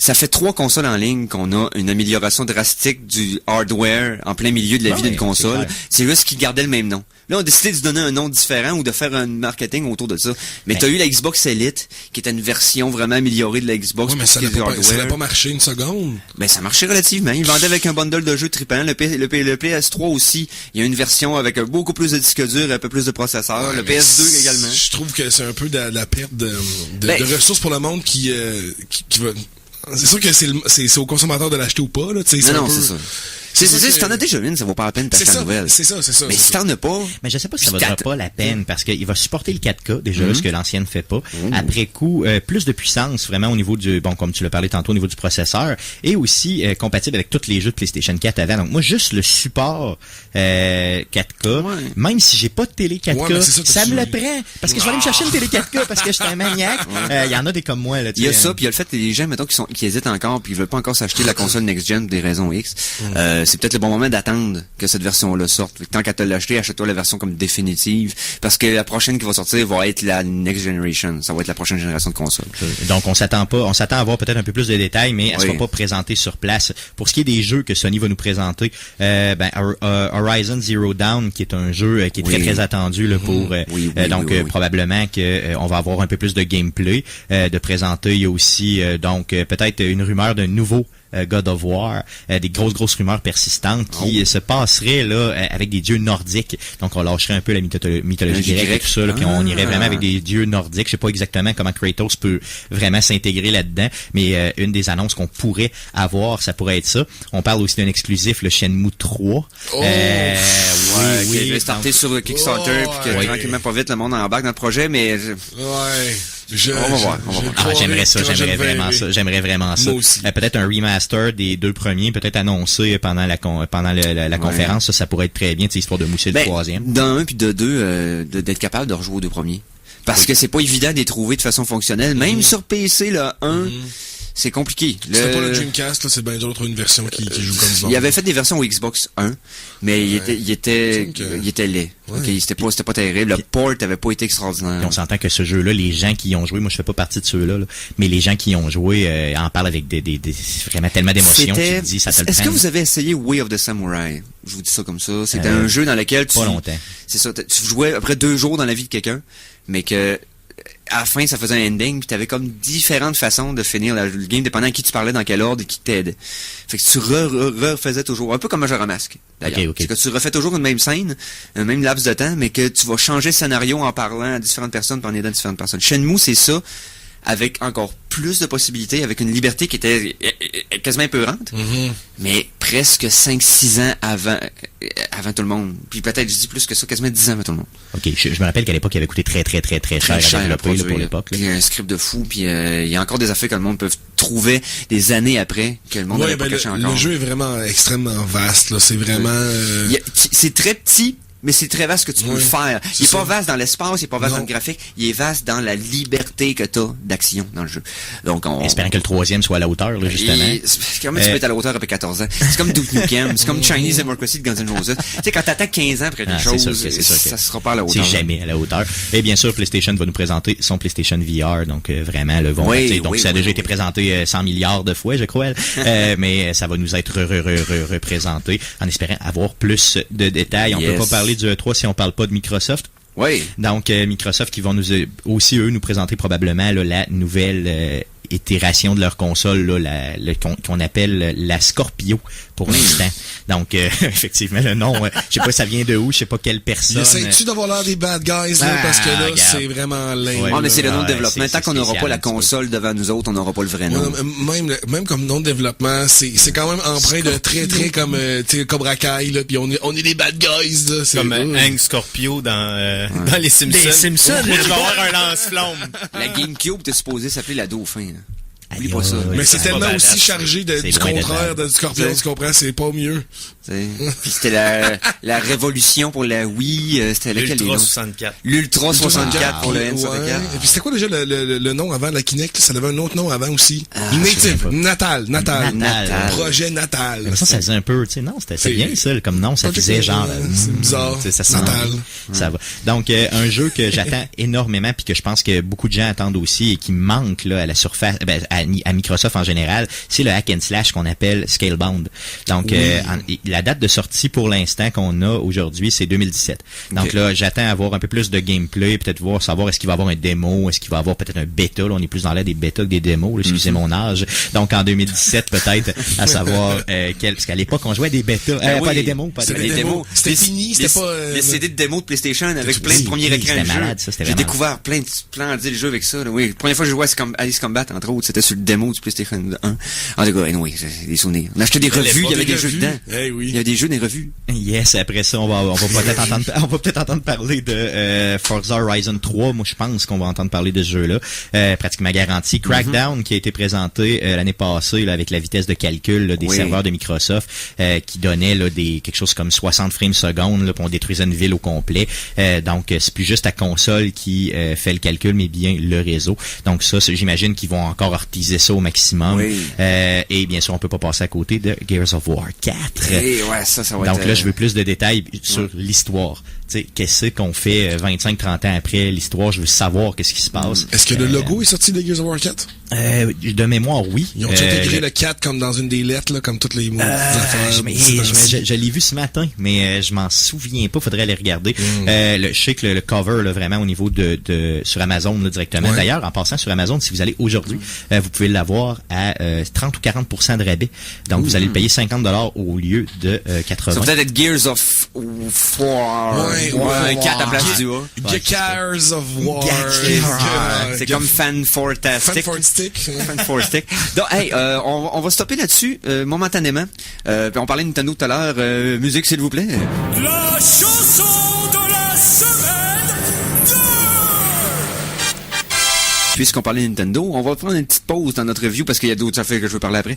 B: Ça fait 3 consoles en ligne qu'on a une amélioration drastique du hardware en plein milieu de la vie d'une console. C'est juste qu'ils gardaient le même nom. Là, on a décidé de se donner un nom différent ou de faire un marketing autour de ça. Mais t'as eu la Xbox Elite, qui était une version vraiment améliorée de la Xbox.
C: Ouais, mais ça n'a pas marché une seconde.
B: Ben, ça marchait relativement. Ils vendaient avec un bundle de jeux trippant. Le PS3 aussi, il y a une version avec beaucoup plus de disque dur et un peu plus de processeur. Le PS2 également.
C: Je trouve que c'est un peu de la perte de ressources pour le monde qui va... C'est sûr que c'est au consommateur de l'acheter ou pas, là, tu sais.
B: Non, c'est ça. Si t'en as déjà une, ça vaut pas la peine d'acheter la nouvelle.
C: C'est ça.
B: Mais si t'en as pas...
D: Mais je sais pas si ça vaudra pas la peine, parce qu'il va supporter le 4K, déjà, ce que l'ancienne fait pas. Après coup, plus de puissance, vraiment, au niveau du, comme tu l'as parlé tantôt, au niveau du processeur, et aussi compatible avec tous les jeux de PlayStation 4 avant. Donc, moi, juste le support 4K, même si j'ai pas de télé 4K, ça me le prend. Parce que je vais aller me chercher une télé 4K, parce que je suis un maniaque. Il y en a des comme moi, là.
B: Il y a ça, puis il y a le fait que les gens, mettons, qui hésitent encore, puis ils veulent pas encore s'acheter la console next-gen pour des raisons X. C'est peut-être le bon moment d'attendre que cette version-là sorte. Tant qu'à te l'acheter, achète-toi la version comme définitive, parce que la prochaine qui va sortir va être la next generation. Ça va être la prochaine génération de console.
D: Donc on s'attend à avoir peut-être un peu plus de détails, mais elle sera pas présentée sur place. Pour ce qui est des jeux que Sony va nous présenter, Horizon Zero Dawn, qui est un jeu qui est très très attendu là, pour probablement que on va avoir un peu plus de gameplay de présenter. Il y a aussi peut-être une rumeur d'un nouveau God of War, des grosses rumeurs persistantes qui se passeraient là avec des dieux nordiques. Donc on lâcherait un peu la mythologie grecque et tout ça, là, puis on irait vraiment avec des dieux nordiques. Je sais pas exactement comment Kratos peut vraiment s'intégrer là-dedans, mais une des annonces qu'on pourrait avoir, ça pourrait être ça. On parle aussi d'un exclusif, le Shenmue 3.
B: Qui va starter sur le Kickstarter, puis que tranquillement pas vite le monde embarque dans le projet, mais on va voir.
D: J'aimerais vraiment ça. Peut-être un remaster des 2 premiers, peut-être annoncé pendant la conférence, ça pourrait être très bien, histoire de mousser le 3e.
B: D'un puis de 2, d'être capable de rejouer aux 2 premiers. Parce que c'est pas évident de les trouver de façon fonctionnelle. Même sur PC, là, C'est compliqué.
C: C'était pas le Dreamcast, là, c'est bien d'autres une version qui joue comme ça.
B: Il avait fait des versions au Xbox 1, mais il était laid. Ouais. Okay, c'était pas terrible. Le port avait pas été extraordinaire.
D: Et on s'entend que ce jeu-là, les gens qui y ont joué, moi je fais pas partie de ceux-là, là, mais les gens qui y ont joué en parlent avec des vraiment tellement d'émotions.
B: Est-ce que vous avez essayé Way of the Samurai? Je vous dis ça comme ça. C'était un jeu dans lequel
D: pas longtemps.
B: C'est ça. Tu jouais après 2 jours dans la vie de quelqu'un, mais que à la fin, ça faisait un ending, puis t'avais comme différentes façons de finir le game, dépendant à qui tu parlais, dans quel ordre, et qui t'aidait. Fait que tu refaisais toujours, un peu comme Majora Mask, d'ailleurs. Okay. C'est que tu refais toujours une même scène, un même laps de temps, mais que tu vas changer le scénario en parlant à différentes personnes, puis en aidant différentes personnes. Shenmue, c'est ça, avec encore plus de possibilités, avec une liberté qui était quasiment épeurante, mais presque 5-6 ans avant tout le monde. Puis peut-être, je dis plus que ça, quasiment 10 ans avant tout le monde.
D: OK, je me rappelle qu'à l'époque, il avait coûté très cher à développer pour l'époque.
B: Puis il y a un script de fou, puis il y a encore des affaires que le monde peut trouver des années après, que le monde n'avait pas caché encore.
C: Le jeu est vraiment extrêmement vaste, là. C'est vraiment...
B: C'est très petit, mais c'est très vaste que tu peux le faire. Il est pas vaste dans l'espace, il est pas vaste dans le graphique, il est vaste dans la liberté que t'as d'action dans le jeu. Donc
D: espérant que le 3e soit à la hauteur, là, justement.
B: Comment tu peux être à la hauteur après 14 ans? C'est comme Duke Nukem, c'est comme Chinese Democracy de Guns N' Roses. Tu sais, quand t'attends 15 ans après quelque chose, ça sera pas à la hauteur.
D: C'est jamais à la hauteur. Et bien sûr, PlayStation va nous présenter son PlayStation VR, donc vraiment, le ça a déjà été présenté 100 milliards de fois, je crois, mais ça va nous être représenté en espérant avoir plus de détails. On peut pas parler du E3 si on parle pas de Microsoft.
B: Oui.
D: Donc, Microsoft qui vont nous présenter probablement là, la nouvelle itération de leur console, là, qu'on appelle la Scorpio pour l'instant. Donc, effectivement, le nom, je sais pas ça vient de où, je sais pas quelle personne.
C: Essayes-tu d'avoir l'air des bad guys, là, parce que là, c'est vraiment lame.
B: Mais c'est le nom de développement. Tant qu'on n'aura pas la console devant nous autres, on n'aura pas le vrai nom.
C: Même comme nom de développement, c'est quand même empreint de très comme, Cobra Kai, là, puis on est des bad guys, là.
H: Comme Hank Scorpio dans les Simpsons.
E: Les Simpsons,
H: tu vas avoir un lance-flamme.
B: La GameCube était supposée s'appeler la Dauphin. Oublie pas ça.
C: Mais c'est tellement aussi chargé du contraire du Scorpion, tu comprends, c'est pas mieux.
B: Puis c'était la révolution pour la Wii, c'était lequel
H: L'Ultra 64.
B: L'Ultra 64 pour le N64.
C: Et puis c'était quoi déjà le nom avant la Kinect? Ça avait un autre nom avant aussi. Natal. Projet Natal.
D: Mais ça faisait un peu, tu sais, non, c'était bien ça, comme nom, ça faisait genre...
C: C'est bizarre.
D: Ça Natal. Ça va. Donc, un jeu que j'attends énormément puis que je pense que beaucoup de gens attendent aussi et qui manque là à la surface, à Microsoft en général, c'est le hack and slash qu'on appelle Scalebound. Donc, la date de sortie pour l'instant qu'on a aujourd'hui, c'est 2017. Donc là, j'attends à avoir un peu plus de gameplay, peut-être savoir est-ce qu'il va y avoir un démo, est-ce qu'il va y avoir peut-être un bêta. Là, on est plus dans l'air des bêtas que des démos, là, excusez mon âge. Donc en 2017, peut-être, à savoir parce qu'à l'époque, on jouait des bêtas, pas des démos, pas
C: des démos. C'était fini, c'était pas...
B: Les CD de démos de PlayStation avec plein de premiers écrans de jeu. J'ai découvert plein de jeux avec ça. Oui, la première fois que je jouais à Alice Combat, entre autres, c'était sur le démo du PlayStation 1. En tout cas, oui, c'est des souvenirs. On achetait des revues, il y avait des jeux dedans. Il y a des jeux, des revues.
D: Yes, après ça, on va peut-être entendre parler de Forza Horizon 3. Moi, je pense qu'on va entendre parler de ce jeu-là. Pratiquement garanti. Crackdown, qui a été présenté l'année passée là, avec la vitesse de calcul là, des serveurs de Microsoft, qui donnait là, quelque chose comme 60 frames secondes là, pour on détruisait une ville au complet. Donc, c'est plus juste la console qui fait le calcul, mais bien le réseau. Donc ça, j'imagine qu'ils vont encore artiser ça au maximum. Et bien sûr, on peut pas passer à côté de Gears of War 4.
B: Ça va
D: donc là, je veux plus de détails sur l'histoire. Tu sais, qu'est-ce qu'on fait 25-30 ans après l'histoire? Je veux savoir qu'est-ce qui se passe.
C: Est-ce que le logo est sorti de Gears of War 4?
D: De mémoire, oui.
C: Ils ont intégré le 4 comme dans une des lettres, là, comme toutes les mots affaires.
D: Je l'ai vu ce matin, mais je m'en souviens pas. Faudrait aller regarder. Je sais que le cover, là, vraiment, au niveau de sur Amazon, là, directement. D'ailleurs, en passant sur Amazon, si vous allez aujourd'hui, vous pouvez l'avoir à 30 ou 40% de rabais. Donc, vous allez le payer 50$ au lieu de 80$.
B: Ça peut être Gears of War. 4 à place du A.
C: Gears of War.
B: C'est comme Fan-Four-tastic. Fan-Four-stick. Donc, hey, on va stopper là-dessus, momentanément. On parlait de Nintendo tout à l'heure. Musique, s'il vous plaît.
I: La chanson de la semaine 2!
B: Puisqu'on parlait de Nintendo, on va prendre une petite pause dans notre review parce qu'il y a d'autres affaires que je veux parler après.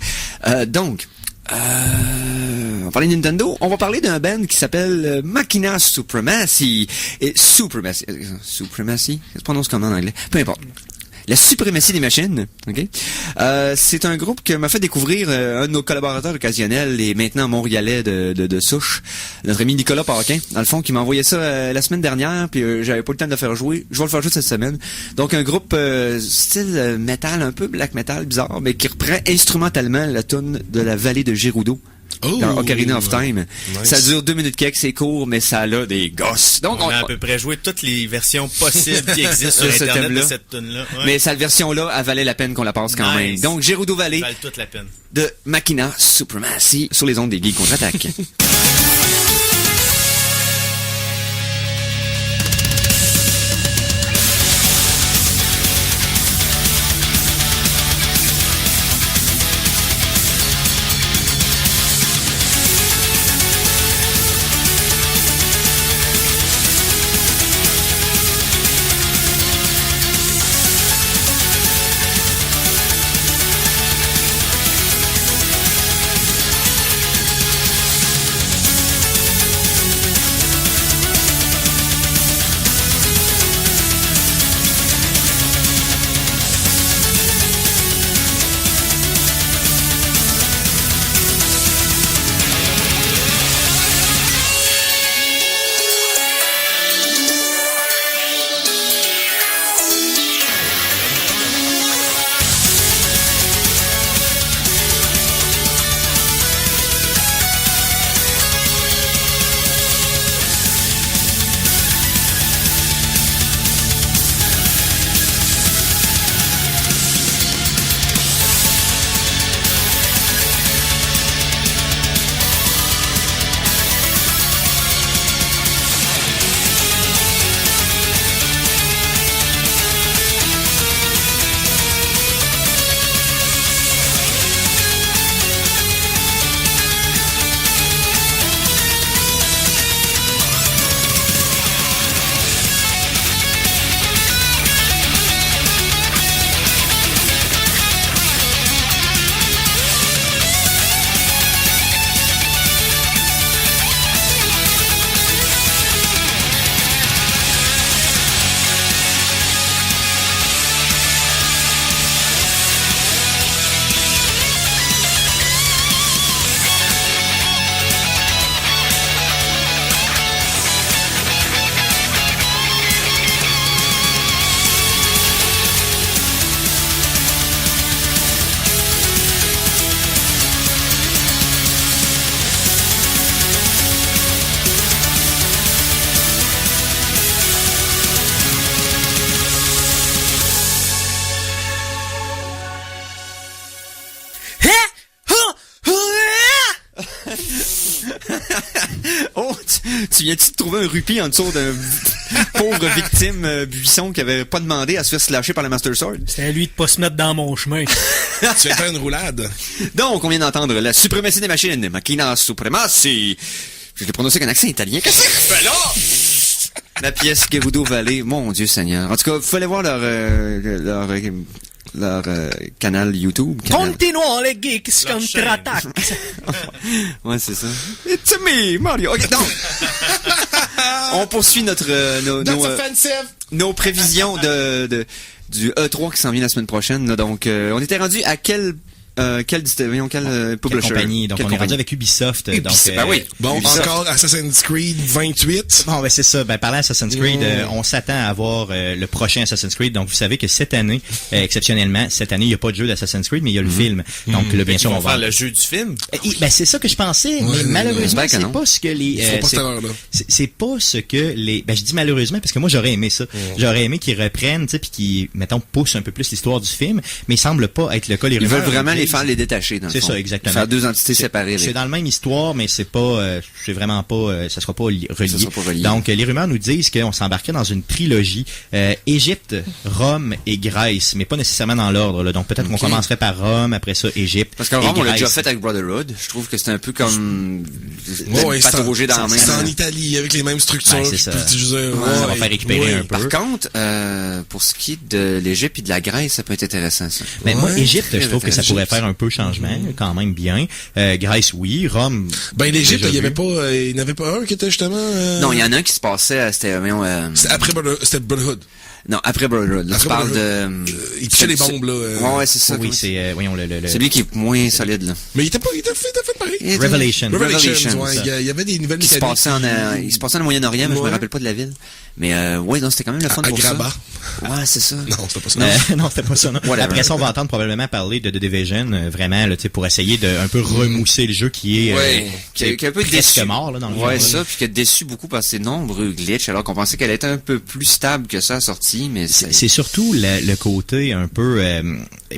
B: On parlait de Nintendo, on va parler d'un band qui s'appelle Machina Supremacy. Et Supremacy, ça se prononce comment en anglais? Peu importe. La suprématie des machines. Ok. C'est un groupe que m'a fait découvrir un de nos collaborateurs occasionnels et maintenant montréalais de souche, notre ami Nicolas Paquin, dans le fond, qui m'a envoyé ça la semaine dernière, puis j'avais pas le temps de le faire jouer. Je vais le faire jouer cette semaine. Donc un groupe style metal, un peu black metal bizarre, mais qui reprend instrumentalement la tune de la vallée de Gerudo. Dans Ocarina of Time. Nice. Ça dure 2 minutes quelques, c'est court, mais ça a des gosses. Donc,
H: on a à peu près joué toutes les versions possibles qui existent sur Internet de cette tune-là. Ouais.
B: Mais cette version-là, elle valait la peine qu'on la passe quand même. Donc, Gerudo Valley.
H: Ça valait toute la peine.
B: De Machina Supremacy sur les ondes des Geeks Contre-Attaque. Tu viens-tu de trouver un rupee en dessous d'un pauvre victime buisson qui avait pas demandé à se faire slasher par la Master Sword?
E: C'était à lui de pas se mettre dans mon chemin.
C: Tu viens de faire une roulade.
B: Donc, on vient d'entendre la suprématie des machines, Machina Supremacy. Je l'ai prononcé avec un accent italien. Qu'est-ce que tu fais là? La pièce Gerudo Valley, mon Dieu Seigneur. En tout cas, il fallait voir leur canal YouTube.
E: Continuons les geeks contre-attaque.
B: Ouais, c'est ça. It's me, Mario. Okay, non. On poursuit nos prévisions du E3 qui s'en vient la semaine prochaine. Là. Donc, on était rendu à quelle publisher?
D: Compagnie. Donc, on est rendu avec Ubisoft. Donc,
B: ben oui.
C: Bon, Ubisoft. Encore Assassin's Creed 28.
D: Bon, ben c'est ça. Ben, parlant d'Assassin's Creed, on s'attend à voir le prochain Assassin's Creed. Donc, vous savez que cette année, exceptionnellement, il n'y a pas de jeu d'Assassin's Creed, mais il y a le film. Donc, là, bien sûr,
H: on va faire le jeu du film.
D: Ben, c'est ça que je pensais, mais malheureusement, c'est pas ce que les... c'est pas ce que les... Ben, je dis malheureusement parce que moi, j'aurais aimé ça. J'aurais aimé qu'ils reprennent, tu sais, puis qu'ils, mettons, poussent un peu plus l'histoire du film, mais il semble pas être le cas. Les
B: rumeurs, ils veulent vraiment les détacher, dans le fond.
D: C'est ça, exactement.
B: Faire deux entités séparées.
D: C'est dans la même histoire, mais c'est pas, c'est vraiment pas, ça sera pas relié. Donc, les rumeurs nous disent qu'on s'embarquerait dans une trilogie, Égypte, Rome et Grèce, mais pas nécessairement dans l'ordre, là. Donc, peut-être qu'on commencerait par Rome, après ça, Égypte.
B: Parce qu'en Rome, on l'a déjà fait avec Brotherhood. Je trouve que c'est un peu comme, patauger dans la main.
C: C'est en Italie, avec les mêmes structures.
D: Ben, c'est ça. Ça va faire récupérer un peu.
B: Par contre, pour ce qui est de l'Égypte et de la Grèce, ça peut être intéressant, ça.
D: Mais moi, Égypte, je trouve que ça pourrait faire un peu changement, quand même bien. Grèce, oui. Rome.
C: Ben, l'Égypte, il n'y avait pas un qui était justement,
B: Non, il y en a un qui se passait, c'était
C: après c'était Brotherhood.
B: Non, après Brotherhood. Là, tu parles de...
C: il pichait les bombes, là.
B: Ouais, c'est ça.
D: Oui, c'est, voyons,
B: celui qui est moins solide, là.
C: Mais il était fait pareil.
D: Revelation,
C: ouais. Il y avait des nouvelles mécaniques.
B: Il se passait en Moyen-Orient, mais je me rappelle pas de la ville. Mais, ouais, non, c'était quand même le fun pour
C: Graba.
B: ça. Ouais, c'est ça.
C: Non, c'était pas ça.
D: Non, c'était pas ça, non. Après ça, on va entendre probablement parler de The Division, vraiment, là, tu sais, pour essayer de un peu remousser le jeu qui est,
B: qui est un peu
D: presque
B: déçu.
D: mort, là, dans le jeu.
B: Ouais, ça, puis qui a déçu beaucoup par ses nombreux glitches, alors qu'on pensait qu'elle était un peu plus stable que ça à sortie, mais
D: c'est surtout le côté un peu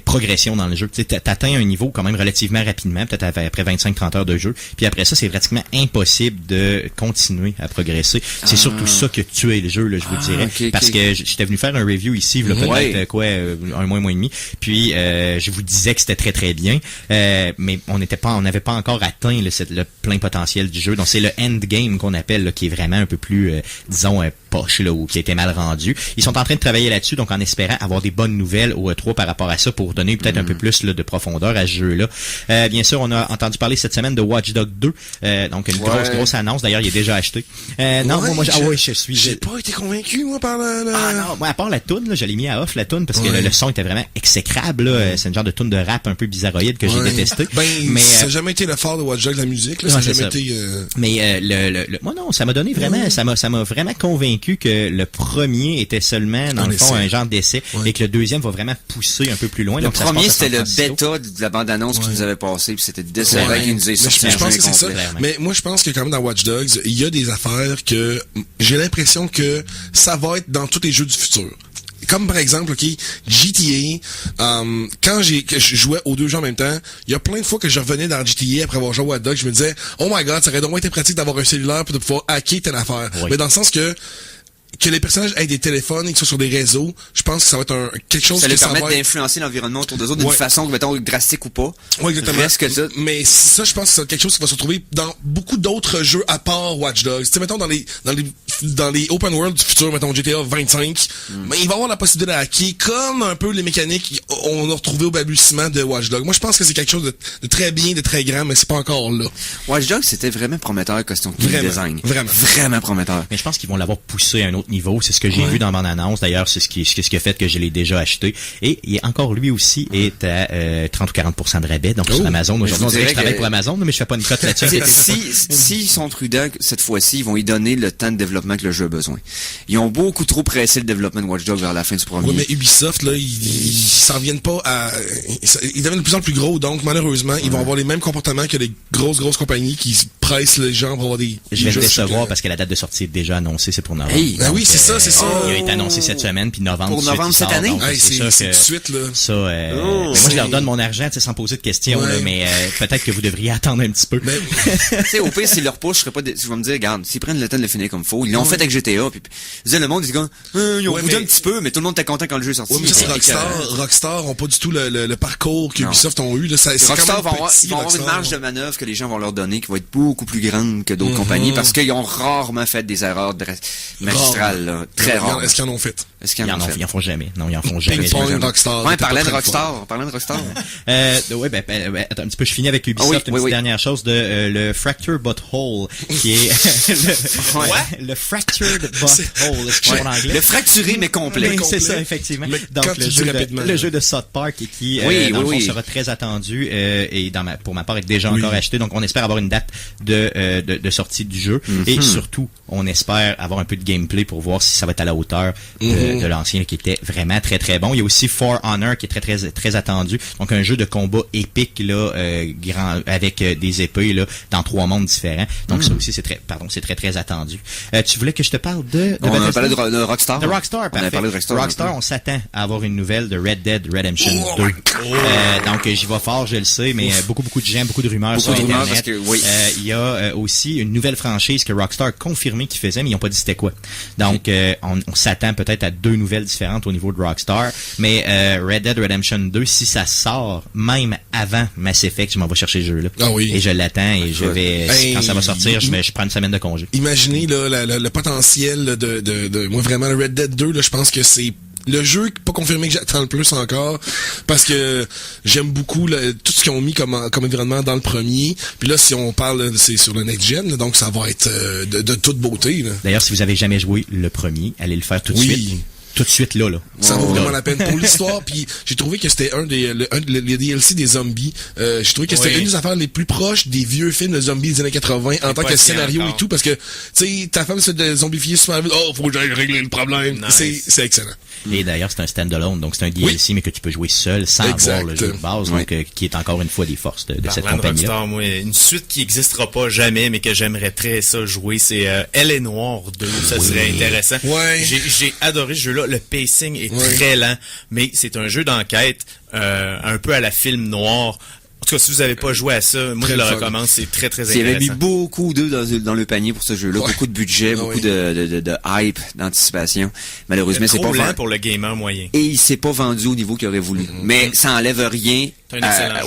D: progression dans le jeu. Tu sais, t'atteins un niveau quand même relativement rapidement, peut-être après 25-30 heures de jeu, puis après ça, c'est pratiquement impossible de continuer à progresser. C'est surtout ça que tuait le jeu, là, je vous dirais. Parce que j'étais venu faire un review ici, il y a peut-être un mois et demi, puis je vous disais que c'était très très bien, mais on n'avait pas encore atteint le plein potentiel du jeu. Donc c'est le endgame qu'on appelle, là, qui est vraiment un peu plus, disons, poche, là, ou qui a été mal rendu. Ils sont en train de travailler là-dessus, donc en espérant avoir des bonnes nouvelles au E3 par rapport à ça pour donner peut-être un peu plus là, de profondeur à ce jeu-là. Bien sûr, on a entendu parler cette semaine de Watch Dogs 2, donc une grosse annonce. D'ailleurs, il est déjà acheté.
C: J'ai pas été convaincu, moi, par
D: non, à part la toune, là, je l'ai mis à off, la toune, parce que le son était vraiment exécrable, là. C'est une genre de toune de rap un peu bizarroïde que j'ai détesté.
C: Mais ça n'a jamais été le fort de Watch Dogs, la musique, là. Ça n'a jamais été...
D: Mais moi, non, ça m'a donné vraiment, ça m'a vraiment convaincu que le premier était seulement, dans le fond, un genre d'essai, et que le deuxième va vraiment pousser un peu plus loin.
B: Le premier, c'était le bêta de la bande-annonce qui nous avait passé, puis c'était décevant qu'il nous ait sorti.
C: Je pense que c'est ça. Mais moi, je pense que quand même dans Watch Dogs, il y a des affaires que j'ai l'impression que ça va être dans tous les jeux du futur. Comme par exemple, GTA, quand je jouais aux deux jeux en même temps, il y a plein de fois que je revenais dans GTA après avoir joué à Watch Dogs, je me disais, oh my god, ça aurait donc été pratique d'avoir un cellulaire pour de pouvoir hacker telle affaire. Oui. Mais dans le sens que les personnages aient des téléphones et qu'ils soient sur des réseaux, je pense que ça va être quelque chose
B: qui
C: va
B: permettre d'influencer l'environnement autour d'eux autres d'une façon, mettons, drastique ou pas.
C: Oui, exactement.
B: Reste que ça.
C: Mais ça, je pense que c'est quelque chose qui va se retrouver dans beaucoup d'autres jeux à part Watch Dogs. Tu sais, mettons, dans les open world du futur, mettons, GTA 25, mais il va y avoir la possibilité de hacker comme un peu les mécaniques qu'on a retrouvées au balbutiement de Watch Dogs. Moi, je pense que c'est quelque chose de très bien, de très grand, mais c'est pas encore là.
B: Watch Dogs, c'était vraiment prometteur question de design. Vraiment prometteur.
D: Mais je pense qu'ils vont l'avoir poussé à un autre niveau. C'est ce que j'ai vu dans mon annonce. D'ailleurs, c'est ce qui a fait que je l'ai déjà acheté. Et encore lui aussi est à 30 ou 40% de rabais. Donc sur Amazon. Aujourd'hui, on dirait que je travaille pour Amazon, mais je fais pas une cote là-dessus.
B: S'ils sont prudents cette fois-ci, ils vont y donner le temps de développement que le jeu a besoin. Ils ont beaucoup trop pressé le développement de Watch Dogs vers la fin du premier.
C: Oui, mais Ubisoft, là, ils s'en viennent pas à... Ils deviennent de plus en plus gros, donc malheureusement, ils vont avoir les mêmes comportements que les grosses compagnies qui pressent les gens pour avoir des...
D: Je vais te décevoir parce que la date de sortie est déjà annoncée, c'est pour novembre.
C: Oui, c'est ça.
D: Il a été annoncé cette semaine, puis novembre.
B: Pour novembre cette année?
C: C'est tout de suite, là.
D: Ça, moi, je leur donne mon argent, tu sais, sans poser de questions, là, mais peut-être que vous devriez attendre un petit peu.
B: Tu sais, au pire, s'ils leur poussent, je vais me dire, regarde, s'ils prennent le temps de le finir comme faut, ils l'ont fait avec GTA, puis le monde, ils disent, ils ont boudé un petit peu, mais tout le monde était content quand le jeu est sorti.
C: Oui, mais ça, c'est Rockstar ont pas du tout le parcours qu'Ubisoft ont eu, là.
B: Rockstar vont avoir une marge de manœuvre que les gens vont leur donner qui va être beaucoup plus grande que d'autres compagnies, parce qu'ils ont rarement fait des erreurs magistrales, là. Très rares.
C: Est-ce qu'ils en ont fait?
D: Ils en font jamais. Non, ils en font jamais.
C: Rockstar.
B: Ouais, parlant de Rockstar.
D: Ouais, attends un petit peu, je finis avec Ubisoft, une petite dernière chose le Fractured Butthole, qui est le Fractured Butthole, en anglais.
B: Le fracturé mais complet.
D: C'est ça, effectivement. Donc le jeu de South Park qui dans le fond sera très attendu et pour ma part est déjà encore acheté. Donc on espère avoir une date de sortie du jeu et surtout on espère avoir un peu de gameplay pour voir si ça va être à la hauteur de l'ancien qui était vraiment très très bon. Il y a aussi For Honor qui est très très très attendu. Donc un jeu de combat épique là grand avec des épées là dans 3 mondes différents. Donc ça aussi c'est très très attendu. Tu voulais que je te parle
B: on a parlé de Rockstar.
D: De Rockstar, parfait. On a parlé de Rockstar, on s'attend à avoir une nouvelle de Red Dead Redemption 2. Donc j'y vais fort, je le sais, mais beaucoup de gens, beaucoup de rumeurs sur Internet. Il y a aussi une nouvelle franchise que Rockstar a confirmé qu'ils faisaient, mais ils n'ont pas dit c'était quoi. Donc on s'attend peut-être à 2 nouvelles différentes au niveau de Rockstar, mais Red Dead Redemption 2, si ça sort même avant Mass Effect, je m'en vais chercher le jeu là. Et je l'attends et je vais quand ça va sortir, je prends une semaine de congé.
C: Imaginez là le potentiel de moi vraiment le Red Dead 2 là, je pense que c'est le jeu pas confirmé que j'attends le plus encore parce que j'aime beaucoup tout ce qu'ils ont mis comme environnement dans le premier. Puis là, si on parle, c'est sur le next gen, donc ça va être de toute beauté. Là.
D: D'ailleurs, si vous avez jamais joué le premier, allez le faire tout de suite. tout de suite là.
C: Ça vaut vraiment la peine pour l'histoire. Puis j'ai trouvé que c'était les DLC des zombies. J'ai trouvé que c'était une des affaires les plus proches des vieux films de zombies des années 80 en tant que scénario et tout, parce que tu sais, ta femme se fait zombifier super vite. Oh, faut que j'aille régler le problème. Nice. C'est excellent.
D: Et d'ailleurs, c'est un stand-alone, donc c'est un DLC, mais que tu peux jouer seul sans avoir le jeu de base, donc qui est encore une fois des forces de cette compagnie-là.
H: Rockstar, moi, une suite qui n'existera pas jamais, mais que j'aimerais très ça jouer, c'est Elle est Noire 2. Ça serait intéressant.
C: Ouais.
H: J'ai adoré ce jeu-là. Le pacing est très lent, mais c'est un jeu d'enquête un peu à la film noir. En tout cas, si vous n'avez pas joué à ça, moi je le recommande, c'est très très intéressant.
B: Il y avait mis beaucoup d'œufs dans le panier pour ce jeu-là, beaucoup de budget, beaucoup de hype, d'anticipation. Malheureusement, c'est pas
H: lent pour le gamer moyen.
B: Et il s'est pas vendu au niveau qu'il aurait voulu. Mais ça enlève rien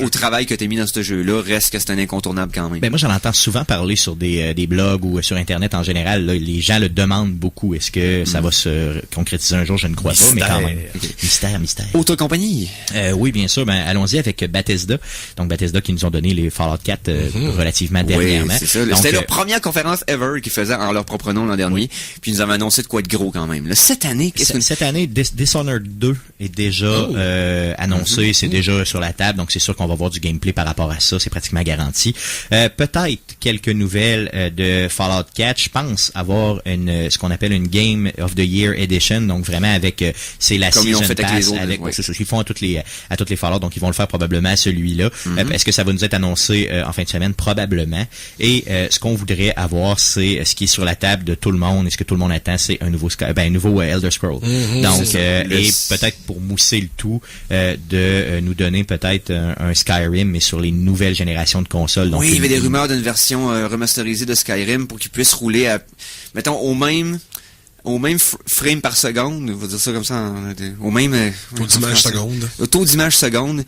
B: au travail que t'as mis dans ce jeu-là, reste que c'est un incontournable quand même.
D: Ben moi, j'en entends souvent parler sur des blogs ou sur Internet en général. Là, les gens le demandent beaucoup. Est-ce que ça va se concrétiser un jour? Je ne crois pas, mais quand même. Mystère.
B: Autre compagnie?
D: Oui, bien sûr. Ben, allons-y avec Bethesda. Donc, Bethesda qui nous ont donné les Fallout 4 relativement dernièrement.
B: Oui, c'est ça. C'était leur première conférence ever qu'ils faisaient en leur propre nom l'an dernier. Puis ils nous avaient annoncé de quoi être gros quand même. Là, cette année,
D: cette année, Dishonored 2 est déjà annoncé. C'est déjà sur la table. Donc, c'est sûr qu'on va voir du gameplay par rapport à ça. C'est pratiquement garanti. Peut-être quelques nouvelles de Fallout 4. Je pense avoir ce qu'on appelle une Game of the Year Edition. Donc, vraiment avec c'est la Season Pass. C'est ce qu'ils font à toutes les Fallout. Donc, ils vont le faire probablement à celui-là. Est-ce que ça va nous être annoncé en fin de semaine? Probablement. Et ce qu'on voudrait avoir, c'est ce qui est sur la table de tout le monde. Et ce que tout le monde attend, c'est un nouveau Elder Scrolls. Donc, et peut-être pour mousser le tout, de nous donner peut-être un Skyrim, mais sur les nouvelles générations de consoles. Donc,
B: il y avait des rumeurs d'une version remasterisée de Skyrim pour qu'il puisse rouler à, mettons, au même frame par seconde, on va dire ça comme ça, au même
C: taux d'image seconde.
B: Au taux d'image seconde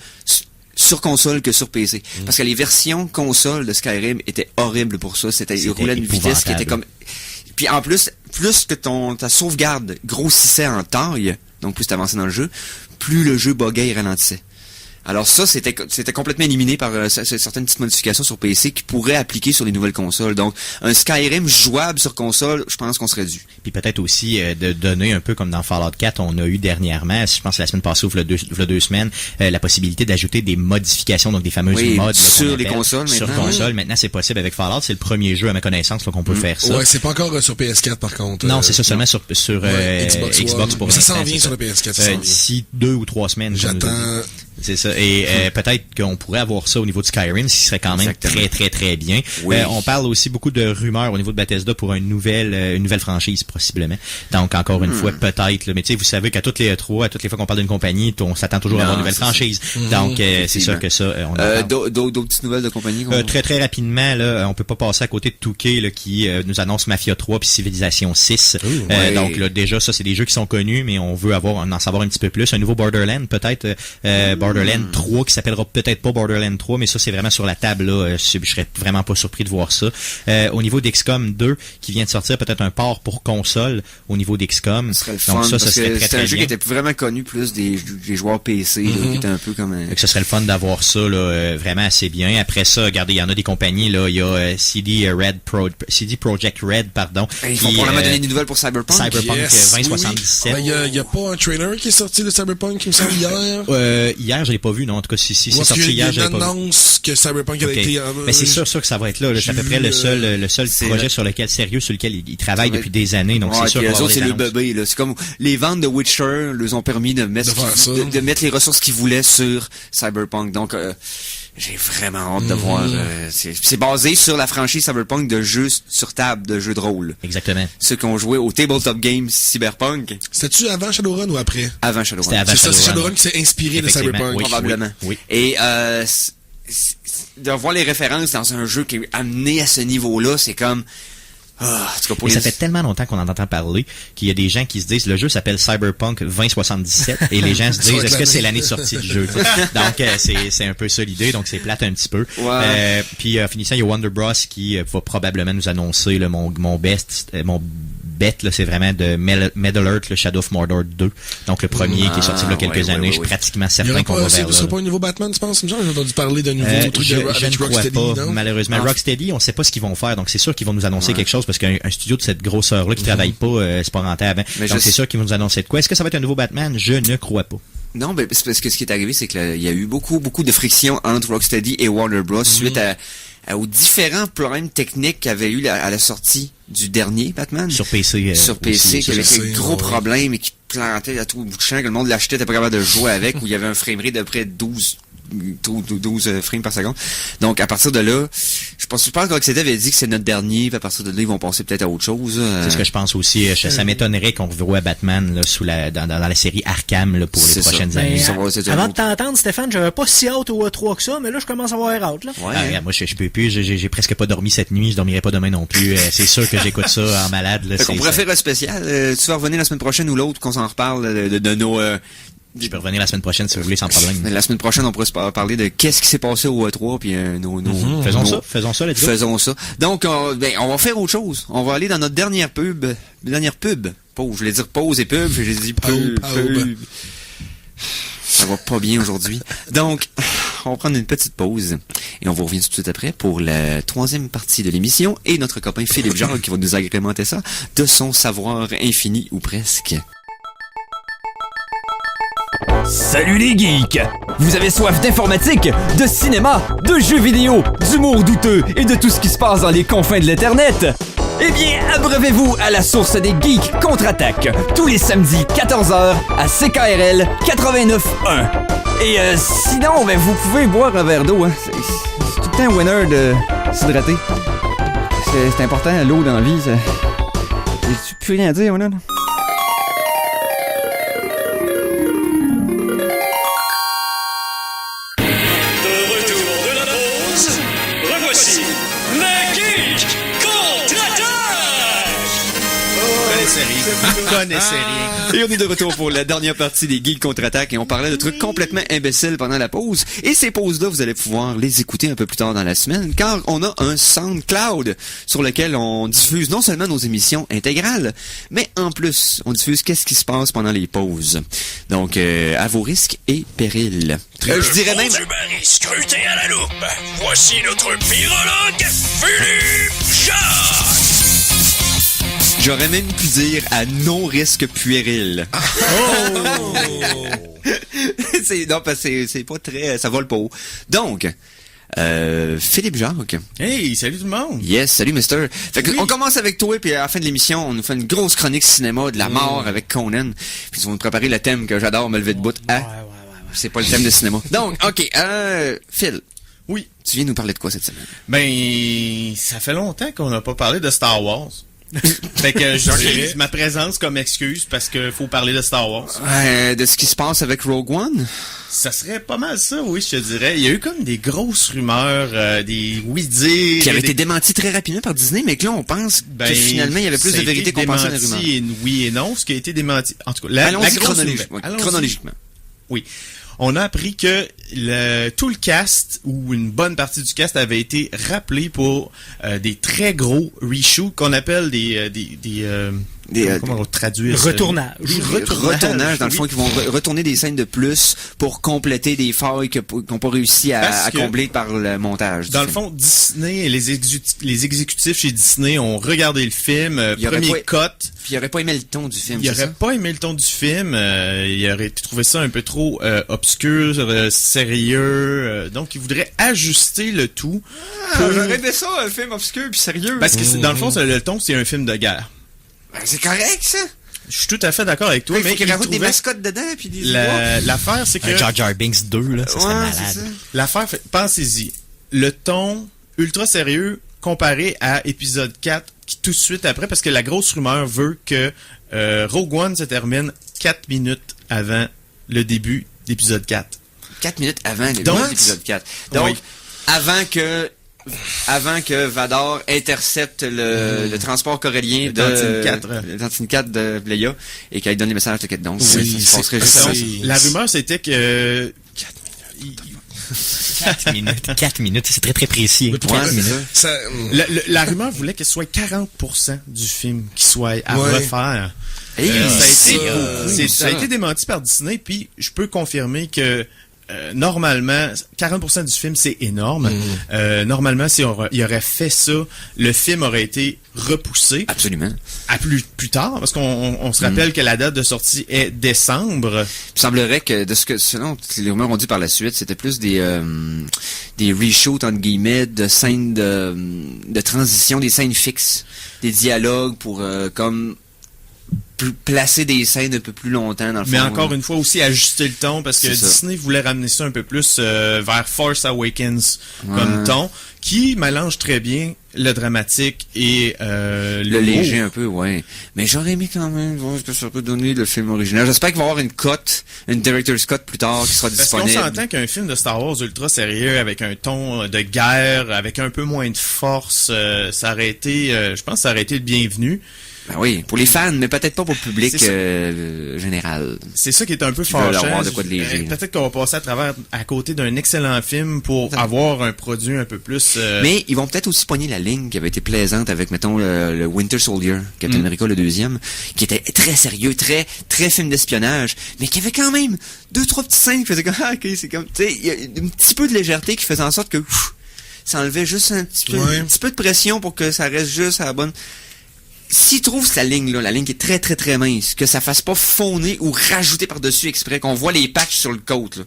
B: sur console que sur PC. Parce que les versions console de Skyrim étaient horribles pour ça. Il roulait à une vitesse qui était comme... Puis en plus que ta sauvegarde grossissait en taille, donc plus t'avançais dans le jeu, plus le jeu buguait et ralentissait. Alors ça, c'était complètement éliminé par certaines petites modifications sur PC qui pourraient appliquer sur les nouvelles consoles. Donc, un Skyrim jouable sur console, je pense qu'on serait dû.
D: Puis peut-être aussi de donner un peu comme dans Fallout 4, on a eu dernièrement, je pense la semaine passée ou il y a 2 semaines, la possibilité d'ajouter des modifications, donc des fameuses mods
B: sur les consoles
D: sur
B: maintenant.
D: Console. Maintenant, c'est possible avec Fallout. C'est le premier jeu à ma connaissance qu'on peut faire ça.
C: Ouais, c'est pas encore sur PS4 par contre.
D: Non, c'est ça seulement sur
C: Xbox
D: pour
C: ça s'en vient sur le PS4.
D: D'ici 2 ou 3 semaines.
C: J'attends.
D: C'est ça. Et peut-être qu'on pourrait avoir ça au niveau de Skyrim, ce qui serait quand même très, très, très bien. Oui. On parle aussi beaucoup de rumeurs au niveau de Bethesda pour une nouvelle franchise, possiblement. Donc, encore une fois, peut-être. Mais tu sais, vous savez qu'à toutes les E3, à toutes les fois qu'on parle d'une compagnie, on s'attend toujours à avoir une nouvelle franchise. Donc, c'est sûr que ça, on
B: d'autres petites nouvelles de compagnie?
D: Très, très rapidement, là, on peut pas passer à côté de 2K, là, qui nous annonce Mafia 3 puis Civilization 6. Donc, là, déjà, ça, c'est des jeux qui sont connus, mais on veut en savoir un petit peu plus. Un nouveau Borderlands, peut-être, Borderlands 3 qui s'appellera peut-être pas Borderlands 3, mais ça c'est vraiment sur la table là. Je serais vraiment pas surpris de voir ça. Au niveau d'XCOM 2 qui vient de sortir, peut-être un port pour console au niveau d'XCOM.
B: Ce serait le fun, donc ça serait très, très bien. C'est un jeu qui était vraiment connu plus des joueurs PC, là, qui était un peu comme
D: ce serait le fun d'avoir ça là, vraiment assez bien. Après ça, regardez, il y en a des compagnies là, il y a CD Projekt Red, pardon.
B: Ils vont probablement donner des nouvelles pour Cyberpunk.
D: 2077.
C: Il y a pas un trailer qui est sorti de Cyberpunk qui me semble hier.
D: Hier, je l'ai pas vu, non. En tout cas, si c'est sorti hier, je l'ai pas vu.
C: Il y a une annonce que Cyberpunk a été...
D: Mais c'est sûr que ça va être là. C'est à peu près le seul projet sur lequel ils travaillent depuis des années. Donc, c'est sûr qu'on va avoir des annonces.
B: C'est le bébé, là. C'est comme les ventes de Witcher leur ont permis de mettre les ressources qu'ils voulaient sur Cyberpunk. Donc, j'ai vraiment hâte de voir. C'est basé sur la franchise Cyberpunk de jeux sur table, de jeux de rôle.
D: Exactement.
B: Ceux qui ont joué au Tabletop Game Cyberpunk.
C: C'était-tu avant Shadowrun ou après?
B: Avant Shadowrun.
C: C'est ça, c'est Shadowrun qui s'est inspiré de Cyberpunk.
B: Oui, probablement.
C: Oui.
B: Et de voir les références dans un jeu qui est amené à ce niveau-là, c'est comme...
D: Et ça fait tellement longtemps qu'on en entend parler qu'il y a des gens qui se disent le jeu s'appelle Cyberpunk 2077 et les gens se disent est-ce que c'est l'année de sortie du jeu? Donc c'est un peu ça l'idée, donc c'est plate un petit peu. Puis finissant, il y a Wonder Bros qui va probablement nous annoncer mon bête, là, c'est vraiment de Middle Earth, le Shadow of Mordor 2. Donc le premier qui est sorti il y a quelques années. Je suis pratiquement certain qu'on va vers là.
C: Ce sera pas un nouveau Batman, tu penses? J'ai entendu parler d'un nouveau truc
D: je ne crois
C: Rocksteady,
D: pas,
C: non?
D: malheureusement. Rocksteady, on sait pas ce qu'ils vont faire. Donc c'est sûr qu'ils vont nous annoncer quelque chose parce qu'un studio de cette grosseur-là qui travaille pas, c'est pas rentable. Donc c'est sûr qu'ils vont nous annoncer de quoi. Est-ce que ça va être un nouveau Batman? Je ne crois pas.
B: Non, mais c'est parce que ce qui est arrivé, c'est que il y a eu beaucoup de friction entre Rocksteady et Warner Bros. Suite aux différents problèmes techniques qu'il y avait eu à la sortie du dernier Batman.
D: Sur PC.
B: Sur PC, qui avait des gros problèmes et qui plantait à tout bout de champ, que le monde l'achetait, t'es pas capable de jouer avec, où il y avait un framerate de près de 12 frames par seconde. Donc, à partir de là, je pense que Rocksteady avait dit que c'est notre dernier, puis à partir de là, ils vont passer peut-être à autre chose.
D: C'est ce que je pense aussi. Ça m'étonnerait qu'on revoie Batman là, dans la série Arkham là, pour les prochaines années.
E: Avant de t'entendre, Stéphane, j'avais pas si hâte au E3 que ça, mais là, je commence à avoir hâte. Là.
D: Ouais. Moi, je peux plus. J'ai presque pas dormi cette nuit. Je dormirai pas demain non plus. C'est sûr que j'écoute ça en malade. Là,
B: on pourrait faire un spécial. Tu vas revenir la semaine prochaine ou l'autre, qu'on s'en reparle de nos...
D: Je peux revenir la semaine prochaine si vous voulez, sans problème.
B: La semaine prochaine, on pourrait se parler de qu'est-ce qui s'est passé au E3 puis
D: Faisons ça, let's go.
B: Faisons ça. Donc, on va faire autre chose. On va aller dans notre dernière pub. Pause. Je voulais dire pause et pub. J'ai dit pub. Ça va pas bien aujourd'hui. Donc, on va prendre une petite pause et on va revenir tout de suite après pour la troisième partie de l'émission et notre copain Philippe Jacques qui va nous agrémenter ça de son savoir infini ou presque.
J: Salut les geeks! Vous avez soif d'informatique, de cinéma, de jeux vidéo, d'humour douteux et de tout ce qui se passe dans les confins de l'Internet? Eh bien, abreuvez-vous à la source des geeks contre-attaque, tous les samedis 14h à CKRL 89.1. Et sinon, vous pouvez boire un verre d'eau. Hein. C'est tout le temps un winner de s'hydrater. C'est important, l'eau dans la vie. J'ai plus rien à dire, là.
B: Et on est de retour pour la dernière partie des Geeks contre-attaque et on parlait de trucs complètement imbéciles pendant la pause. Et ces pauses-là, vous allez pouvoir les écouter un peu plus tard dans la semaine car on a un SoundCloud sur lequel on diffuse non seulement nos émissions intégrales, mais en plus, on diffuse qu'est-ce qui se passe pendant les pauses. Donc, à vos risques et périls. Je dirais même...
I: Scruté à la loupe, voici notre virologue, Philippe Jacques!
B: J'aurais même pu dire à non-risque puéril. Non, parce que c'est pas très... Ça vole pas haut. Donc, Philippe Jacques.
H: Hey, salut tout le monde!
B: Yes, salut mister. Fait que on commence avec toi, puis à la fin de l'émission, on nous fait une grosse chronique cinéma de la mort avec Conan. Puis ils vont nous préparer le thème que j'adore me lever de bout. Ouais. C'est pas le thème de cinéma. Donc, OK, Phil.
H: Oui.
B: Tu viens nous parler de quoi cette semaine?
H: Ben, ça fait longtemps qu'on n'a pas parlé de Star Wars. Fait que j'utilise ma présence comme excuse parce que faut parler de Star Wars.
B: De ce qui se passe avec Rogue One?
H: Ça serait pas mal ça, oui, je te dirais. Il y a eu comme des grosses rumeurs, des oui-dire...
B: Qui avaient été démentis très rapidement par Disney, mais que là, on pense que finalement, il y avait plus de vérité qu'on pensait à la rumeur.
H: Oui et non, ce qui a été démenti... En tout cas, la grosse
B: chronologiquement.
H: Oui. On a appris que tout le cast, ou une bonne partie du cast, avait été rappelé pour des très gros reshoots qu'on appelle comment on va traduire ça?
E: Retournage.
B: Retournage, dans le fond, qui vont retourner des scènes de plus pour compléter des failles qu'ils n'ont pas réussi à combler par le montage.
H: Dans le fond, Disney et les exécutifs chez Disney ont regardé le film, premier cut.
B: Puis ils n'auraient pas aimé le ton du film,
H: Ils n'auraient pas aimé le ton du film. Ils auraient trouvé ça un peu trop obscur, sérieux. Donc, ils voudraient ajuster le tout.
B: J'aurais aimé ça, un film obscur puis sérieux.
H: Parce que dans le fond, le ton, c'est un film de guerre.
B: Ben, c'est correct, ça.
H: Je suis tout à fait d'accord avec toi,
B: mais il rajoute des mascottes dedans puis des
H: l'affaire, c'est que
D: Jar Jar Binks 2 là, ça serait malade.
H: L'affaire, pensez-y, le ton ultra sérieux comparé à épisode 4 qui tout de suite après, parce que la grosse rumeur veut que Rogue One se termine 4 minutes avant le début d'épisode 4.
B: 4 minutes avant le début d'épisode 4. Donc, avant que Vador intercepte le transport corélien de Tantine 4 de Leia et qu'elle donne les messages de quête. Donc,
H: la rumeur, c'était que
D: 4 minutes, c'est très très précis.
H: La rumeur voulait que ce soit 40% du film qui soit à refaire. Ça a été démenti par Disney, puis je peux confirmer que normalement, 40% du film, c'est énorme. Normalement, si il aurait fait ça, le film aurait été repoussé.
B: Absolument.
H: À plus tard, parce qu'on se rappelle que la date de sortie est décembre.
B: Il semblerait que, selon les rumeurs ont dit par la suite, c'était plus des reshoots, entre guillemets, de scènes de transition, des scènes fixes, des dialogues pour, placer des scènes un peu plus longtemps dans le fond.
H: Mais encore une fois aussi ajuster le ton parce que Disney voulait ramener ça un peu plus vers Force Awakens comme ton qui mélange très bien le dramatique et
B: le léger un peu, ouais. Mais j'aurais aimé quand même voir ce que ça peut donner le film original. J'espère qu'il va y avoir une director's cut plus tard qui sera disponible.
H: Parce qu'on s'entend qu'un film de Star Wars ultra sérieux avec un ton de guerre, avec un peu moins de force, ça aurait été, je pense que ça aurait été le bienvenu.
B: Ben oui, pour les fans, mais peut-être pas pour le public général.
H: C'est ça qui est un peu fâchant. Peut-être qu'on va passer à côté d'un excellent film pour avoir un produit un peu plus...
B: Mais ils vont peut-être aussi pogner la ligne qui avait été plaisante avec, mettons, le Winter Soldier, Captain America le 2e, qui était très sérieux, très très film d'espionnage, mais qui avait quand même 2-3 petites scènes qui faisaient comme... Ah, ok, c'est comme... Tu sais, il y a un petit peu de légèreté qui faisait en sorte que... ça enlevait juste un petit peu de pression pour que ça reste juste à la bonne... S'ils trouvent la ligne-là, la ligne qui est très, très, très mince, que ça fasse pas fauner ou rajouter par-dessus exprès, qu'on voit les patchs sur le côte, là,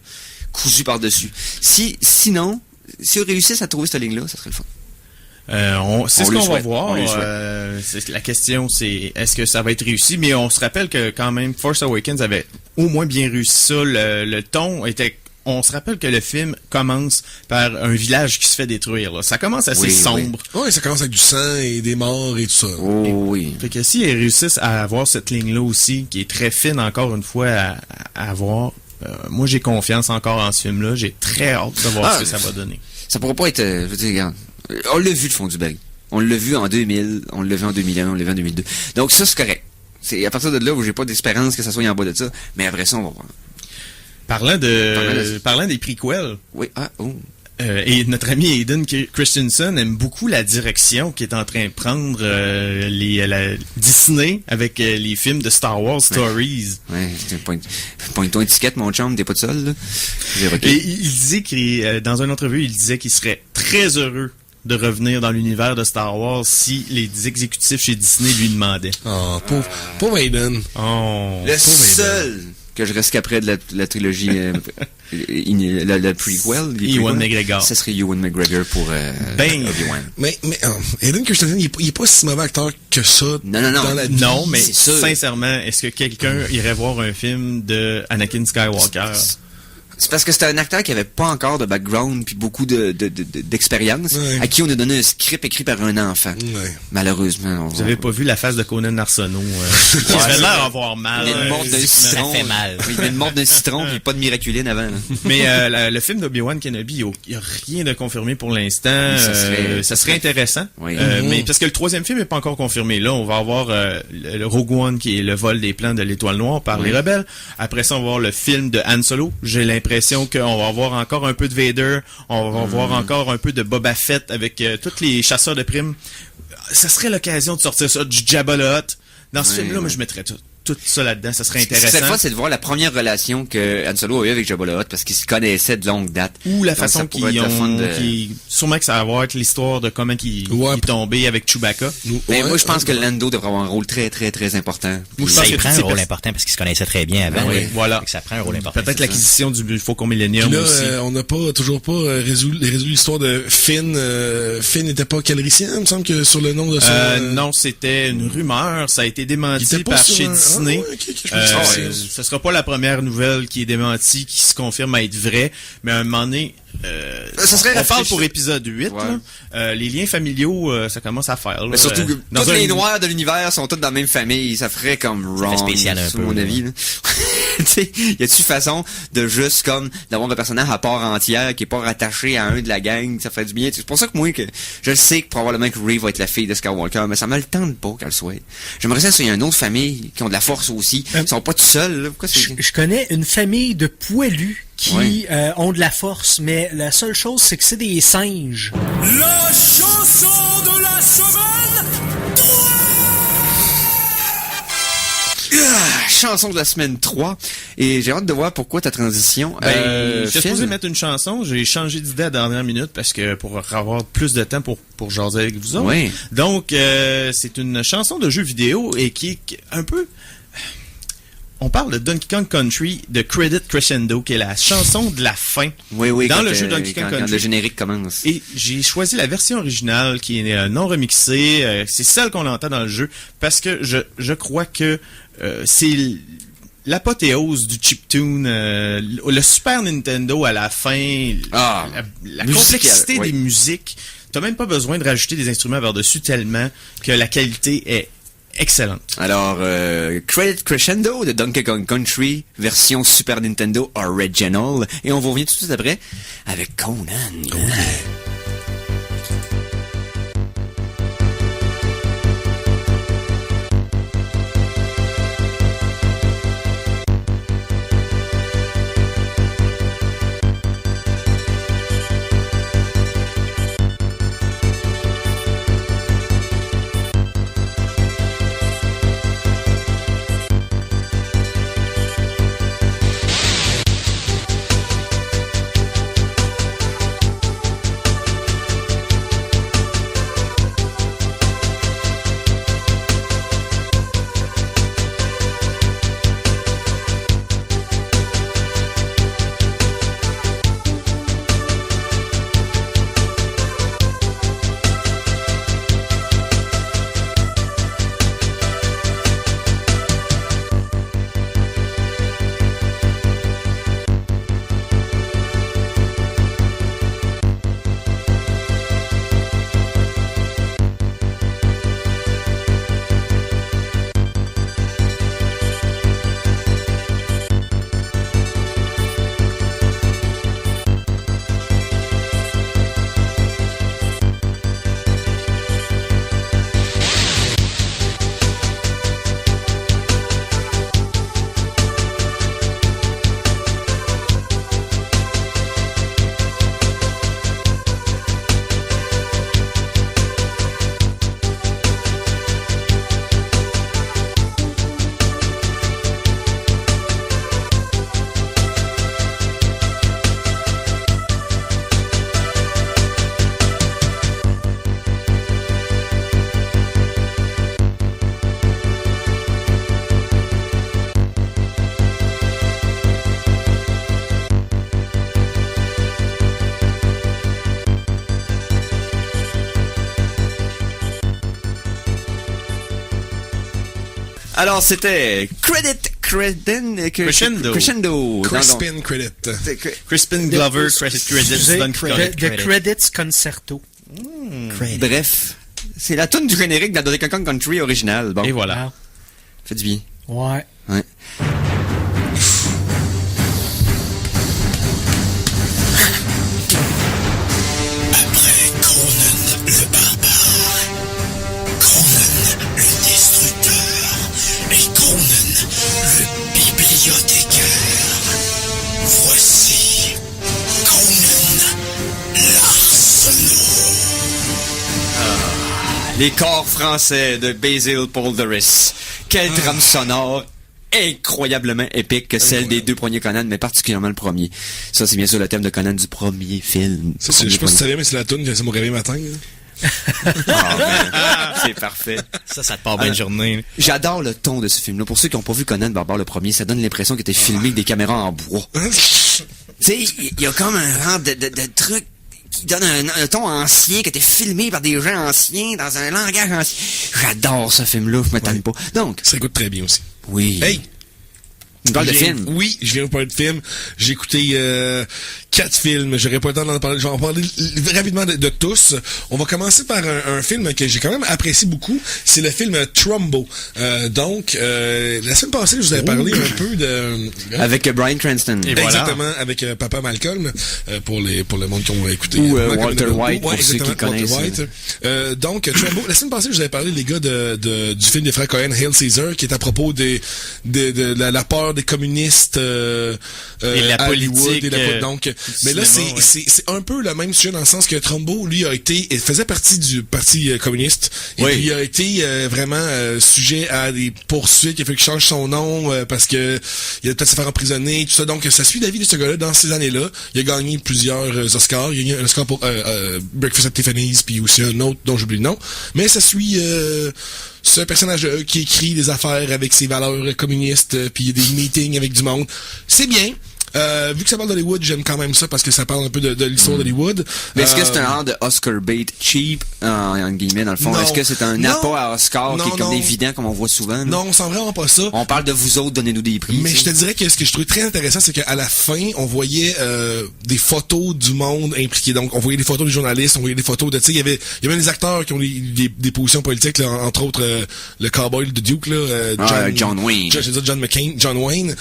B: cousus par-dessus. Sinon, si on réussisse à trouver cette ligne-là, ça serait le fun.
H: C'est ce qu'on va voir. La question, c'est est-ce que ça va être réussi? Mais on se rappelle que quand même, Force Awakens avait au moins bien réussi ça. Le ton était... On se rappelle que le film commence par un village qui se fait détruire. Là. Ça commence assez sombre.
C: Oui, ça commence avec du sang et des morts et tout ça.
B: Oui.
H: Fait que s'ils réussissent à avoir cette ligne-là aussi, qui est très fine encore une fois à avoir, moi j'ai confiance encore en ce film-là. J'ai très hâte de voir ce que ça va donner.
B: Ça pourra pas être... je veux dire, regarde, on l'a vu le fond du baril. On l'a vu en 2000, on l'a vu en 2001, on l'a vu en 2002. Donc ça, c'est correct. C'est à partir de là où j'ai pas d'espérance que ça soit en bas de ça. Mais après ça, on va voir.
H: Parlant des prequels.
B: Oui,
H: et notre ami Hayden Christensen aime beaucoup la direction qui est en train de prendre la Disney avec les films de Star Wars Stories.
B: Ouais, pointe ton étiquette, mon chum, t'es pas tout seul, là.
H: Et il disait dans une entrevue, il disait qu'il serait très heureux de revenir dans l'univers de Star Wars si les exécutifs chez Disney lui demandaient.
C: Oh, pauvre Hayden.
B: Oh, le seul que je rescaperais de la trilogie la prequel,
H: Ewan McGregor.
B: Ça serait Ewan McGregor pour Obi-Wan.
C: Mais Hayden Christensen, il est pas si mauvais acteur que ça.
H: Non, mais sincèrement, est-ce que quelqu'un irait voir un film de Anakin Skywalker?
B: C'est parce que c'était un acteur qui avait pas encore de background puis beaucoup d'expérience, à qui on a donné un script écrit par un enfant. Malheureusement.
H: Vous avez pas vu la face de Conan Arsenault. Il avait l'air d'avoir mal.
B: Il a une morte d'un citron.
D: Ça fait mal.
B: Il a une morte d'un citron puis pas de miraculine avant.
H: Mais le film d'Obi-Wan Kenobi, il n'y a rien de confirmé pour l'instant. Ça serait intéressant. Mais parce que le troisième film n'est pas encore confirmé. Là, on va avoir le Rogue One qui est le vol des plans de l'Étoile Noire par les rebelles. Après ça, on va avoir le film de Han Solo. J'ai l'impression qu'on va avoir encore un peu de Vader, on va voir encore un peu de Boba Fett avec tous les chasseurs de primes. Ça serait l'occasion de sortir ça, du Jabba the Hutt. Dans ce film-là, moi, je mettrais tout ça là-dedans, ça serait intéressant.
B: Cette fois, c'est de voir la première relation que Han Solo a eu avec Jabba the Hutt parce qu'ils se connaissaient de longue date.
H: Ou la façon sûrement que ça va avoir avec l'histoire de comment il est tombé avec Chewbacca.
B: Mais moi, je pense que Lando devrait avoir un rôle très, très, très important.
D: Ça prend un rôle important parce qu'ils se connaissaient très bien avant.
H: Voilà.
D: Ça prend un rôle important.
H: Peut-être l'acquisition du Faucon Millennium aussi.
C: On n'a toujours pas résolu l'histoire de Finn. Finn n'était pas calricien, il me semble que sur le nom de son...
H: non, c'était une rumeur. Ça a été démenti par chez Disney. Ce sera pas la première nouvelle qui est démentie, qui se confirme à être vraie, mais à un moment donné, on parle pour épisode 8, là, les liens familiaux, ça commence à faire. Là,
B: mais surtout que tous les noirs de l'univers sont tous dans la même famille, ça ferait comme wrong,
D: spécial un peu,
B: mon avis. Y a-tu façon de juste comme d'avoir un personnage à part entière qui est pas rattaché à un de la gang, ça fait du bien. C'est pour ça que moi, que je sais que probablement que Rey va être la fille de Skywalker, mais ça me le tente pas qu'elle soit. J'aimerais ça s'il y a une autre famille qui ont de la force aussi, ils sont pas tout seuls. Là.
E: Je connais une famille de poilus qui ont de la force, mais la seule chose, c'est que c'est des singes.
I: La chanson de la semaine 3!
B: Chanson de la semaine 3. Et j'ai hâte de voir pourquoi ta transition.
H: J'étais supposé mettre une chanson. J'ai changé d'idée à la dernière minute parce que pour avoir plus de temps pour jaser avec vous autres.
B: Oui.
H: Donc, c'est une chanson de jeu vidéo et qui est un peu... On parle de Donkey Kong Country, de Credit Crescendo, qui est la chanson de la fin.
B: Oui,
H: dans le jeu Donkey Kong Country.
B: Quand le générique commence.
H: Et j'ai choisi la version originale, qui est non remixée. C'est celle qu'on entend dans le jeu, parce que je crois que c'est l'apothéose du chiptune, le Super Nintendo à la fin, la complexité des musiques. T'as même pas besoin de rajouter des instruments par-dessus tellement que la qualité est excellente.
B: Alors, Credit Crescendo de Donkey Kong Country, version Super Nintendo Original. Et on va revenir tout de suite après avec Conan. Alors, c'était Crescendo.
C: Crispin Credit.
H: Crispin Glover,
E: The Credits Concerto.
B: Bref, c'est la tune du générique de la Donkey Kong Country original. Bon.
H: Et voilà.
B: Fait du bien.
E: Ouais.
B: Les corps français de Basil Polderis. Quelle trame sonore incroyablement épique que celle des deux premiers Conan, mais particulièrement le premier. Ça, c'est bien sûr le thème de Conan du premier film.
C: Ça, je sais pas si tu savais, mais c'est la toune que c'est mon réveil matin.
B: C'est parfait.
D: Ça te part bien de journée.
B: J'adore le ton de ce film-là. Pour ceux qui n'ont pas vu Conan Barbare le premier, ça donne l'impression qu'il était filmé avec des caméras en bois. Tu sais, il y a comme un genre de truc qui donne un ton ancien, qui était filmé par des gens anciens, dans un langage ancien. J'adore ce film-là, je m'étonne pas. Donc.
C: Ça écoute très bien aussi.
B: Oui.
C: Hey!
B: Tu parles de film?
C: Oui, je viens vous parler de film. J'ai écouté 4 films. J'aurais pas le temps d'en parler. Je vais en parler rapidement de tous. On va commencer par un film que j'ai quand même apprécié beaucoup. C'est le film Trumbo. Donc, la semaine passée, je vous avais parlé un peu de...
B: Avec Bryan Cranston.
C: Et exactement, voilà. Avec Papa Malcolm, pour le monde qui ont écouté.
B: Ou Walter White, pour ceux qui connaissent.
C: Walter White. Donc, Trumbo, la semaine passée, je vous avais parlé, les gars, du film des frères Cohen, Hail Caesar, qui est à propos de la peur des communistes
H: et la politique.
C: Donc, mais là, c'est un peu le même sujet dans le sens que Trumbo, lui, il faisait partie du parti communiste. Et puis, il a été vraiment sujet à des poursuites. Il a fallu qu'il change son nom parce que il a peut-être se faire emprisonner, tout ça. Donc, ça suit la vie de ce gars-là dans ces années-là. Il a gagné plusieurs Oscars. Il a gagné un Oscar pour Breakfast at Tiffany's, puis aussi un autre dont j'oublie le nom. Mais ça suit ce personnage qui écrit des affaires avec ses valeurs communistes, puis il y a des meetings avec du monde. C'est bien. Vu que ça parle d'Hollywood, j'aime quand même ça parce que ça parle un peu de l'histoire d'Hollywood.
B: Mais est-ce que c'est un genre de Oscar bait cheap, en guillemets, dans le fond? Est-ce que c'est un appât à Oscar qui est comme évident, comme on voit souvent?
C: Non, on sent vraiment pas ça.
B: On parle de vous autres, donnez-nous des prix.
C: Mais je te dirais que ce que je trouvais très intéressant, c'est qu'à la fin, on voyait des photos du monde impliqué. Donc, on voyait des photos des journalistes, on voyait des photos de, tu sais, il y avait même des acteurs qui ont des positions politiques, là, entre autres le cowboy de Duke, là,
B: John Wayne.
C: John McCain, John Wayne.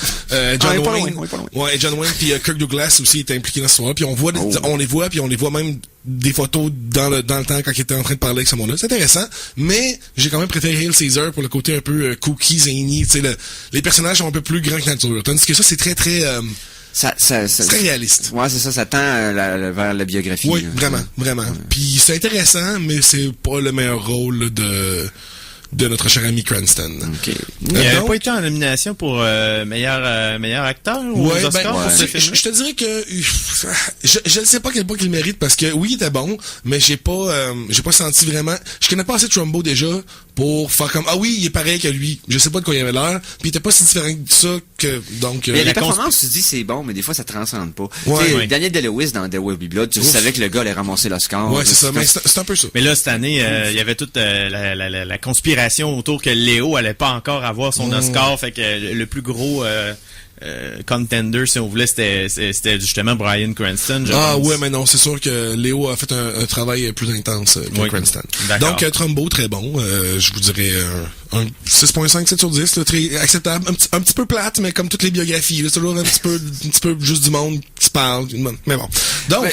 C: John Wayne puis Kirk Douglas aussi était impliqué dans ce soir. Puis on les voit même des photos dans le temps quand il était en train de parler avec ce monde-là. C'est intéressant, mais j'ai quand même préféré Hail Caesar pour le côté un peu kooky, zany. Tu sais, les personnages sont un peu plus grands que nature. Tandis que ça, c'est très c'est très réaliste.
B: Ouais, c'est ça, ça tend vers la biographie.
C: Oui, vraiment. Ouais. Puis c'est intéressant, mais c'est pas le meilleur rôle de notre cher ami Cranston.
B: Okay.
H: Il n'a pas été en nomination pour meilleur acteur ou aux Oscars pour ce film?
C: Je te dirais que je ne sais pas quel point qu'il mérite parce que oui, il était bon, mais j'ai pas senti vraiment. Je connais pas assez Trumbo déjà pour faire comme oui, il est pareil que lui. Je sais pas de quoi il avait l'air, puis il était pas si différent que ça que donc.
B: Mais la performance, tu dis c'est bon, mais des fois ça transcende pas. Daniel Day-Lewis dans There Will Be Blood, tu savais que le gars allait ramasser l'Oscar.
C: Ouais, c'est ça, mais c'est un peu ça.
H: Mais là cette année, il y avait toute la conspiration autour que Léo allait pas encore avoir son Oscar, fait que le plus gros contender, si on voulait, c'était justement Bryan Cranston.
C: Ouais, mais non, c'est sûr que Léo a fait un travail plus intense que Cranston. D'accord. Donc, Trumbo, très bon. Je vous dirais un 6.5, 7 sur 10, là, très acceptable. Un petit peu plate, mais comme toutes les biographies, c'est toujours un petit peu juste du monde qui se parle. Mais bon. Donc,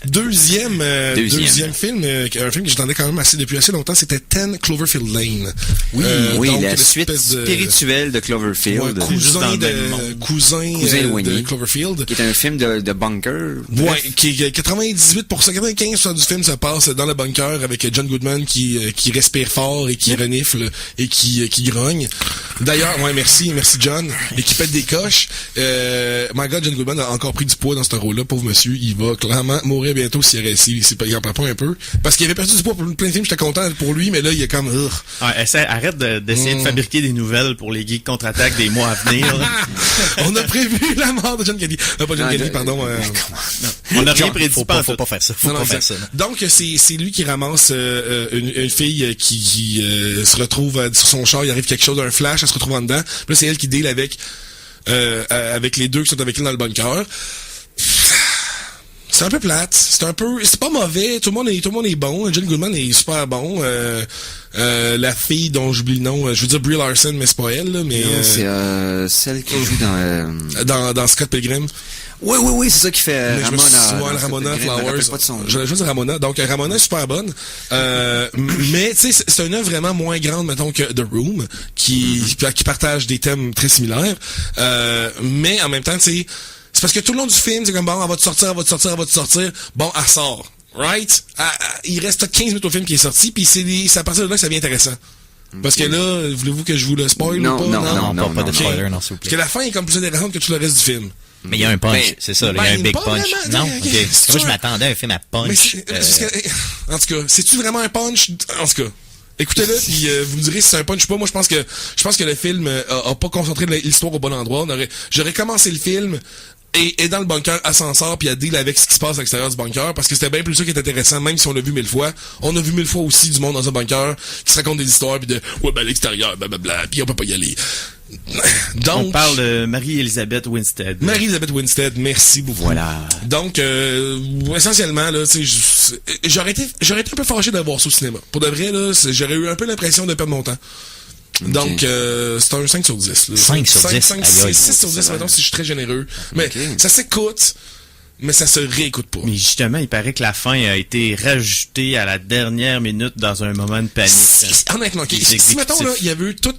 C: deuxième film, un film que j'attendais quand même depuis assez longtemps, c'était 10 Cloverfield Lane.
B: Oui,
C: donc,
B: la suite spirituelle de Cloverfield.
C: Cousin de Cloverfield.
B: Qui est un film de bunker.
C: Ouais, qui 95% du film se passe dans le bunker avec John Goodman qui respire fort et qui renifle et qui grogne. D'ailleurs, merci John, et qui pète des coches. My God, John Goodman a encore pris du poids dans ce rôle-là, pauvre monsieur. Il va clairement mourir bientôt il en prend pas un peu. Parce qu'il avait perdu du poids pour plein de films, j'étais content pour lui, mais là, il est comme...
H: Arrête d'essayer de fabriquer des nouvelles pour les Geeks Contre-Attaque des mois à venir.
C: On a prévu la mort de John Kelly. Pas John Kelly, pardon.
H: On n'a rien prédit.
D: Faut pas faire ça. Faut pas faire ça.
C: Donc, c'est lui qui ramasse une fille qui se retrouve sur son char, il arrive quelque chose, un flash, elle se retrouve en dedans. Puis là, c'est elle qui deal avec les deux qui sont avec elle dans le bunker. C'est un peu plate. C'est pas mauvais. Tout le monde est bon. John Goodman est super bon. La fille dont j'oublie le nom, je veux dire Brie Larson, mais c'est pas elle, là, mais.
B: Non, c'est celle qui joue
C: dans Scott Pilgrim.
B: Oui, c'est ça qui fait
C: Ramona Flowers. Je veux dire Ramona. Donc, Ramona est super bonne. Mais, tu sais, c'est une œuvre vraiment moins grande, mettons, que The Room, qui partage des thèmes très similaires. Mais, en même temps, tu sais, c'est parce que tout le long du film, c'est comme, bon, elle va te sortir. Bon, elle sort. Right? Il reste 15 minutes au film qui est sorti, puis c'est à partir de là que ça devient intéressant. Parce que là, voulez-vous que je vous le spoil ou pas?
D: Non, pas de spoiler, non, s'il vous plaît.
C: Parce que la fin est comme plus intéressante que tout le reste du film.
D: Mais il y a un punch, c'est ça, il y a un big punch. Non? Ok. Moi, je m'attendais à un film à punch.
C: En tout cas, c'est-tu vraiment un punch? En tout cas. Écoutez-le, puis vous me direz si c'est un punch ou pas. Moi, je pense que le film a pas concentré l'histoire au bon endroit. J'aurais commencé le film est dans le bunker ascenseur puis elle deal avec ce qui se passe à l'extérieur du bunker parce que c'était bien plus ça qui est intéressant, même si on l'a vu 1000 fois. On a vu 1000 fois aussi du monde dans un bunker qui se raconte des histoires puis de ouais ben à l'extérieur blablabla puis on peut pas y aller. Donc
H: on parle de Marie-Elisabeth Winstead.
C: Marie-Elisabeth Winstead, merci beaucoup.
B: Voilà.
C: Donc essentiellement là, tu sais, j'aurais été un peu fâché d'avoir ça au cinéma. Pour de vrai là, j'aurais eu un peu l'impression de perdre mon temps. Okay. Donc, c'est un 5 sur 10. Là.
D: 5 sur 10?
C: 6 sur 10, maintenant, si je suis très généreux. Mais ça s'écoute, mais ça se réécoute pas.
H: Mais justement, il paraît que la fin a été rajoutée à la dernière minute dans un moment de panique.
C: Honnêtement, si mettons, là, il y avait eu tout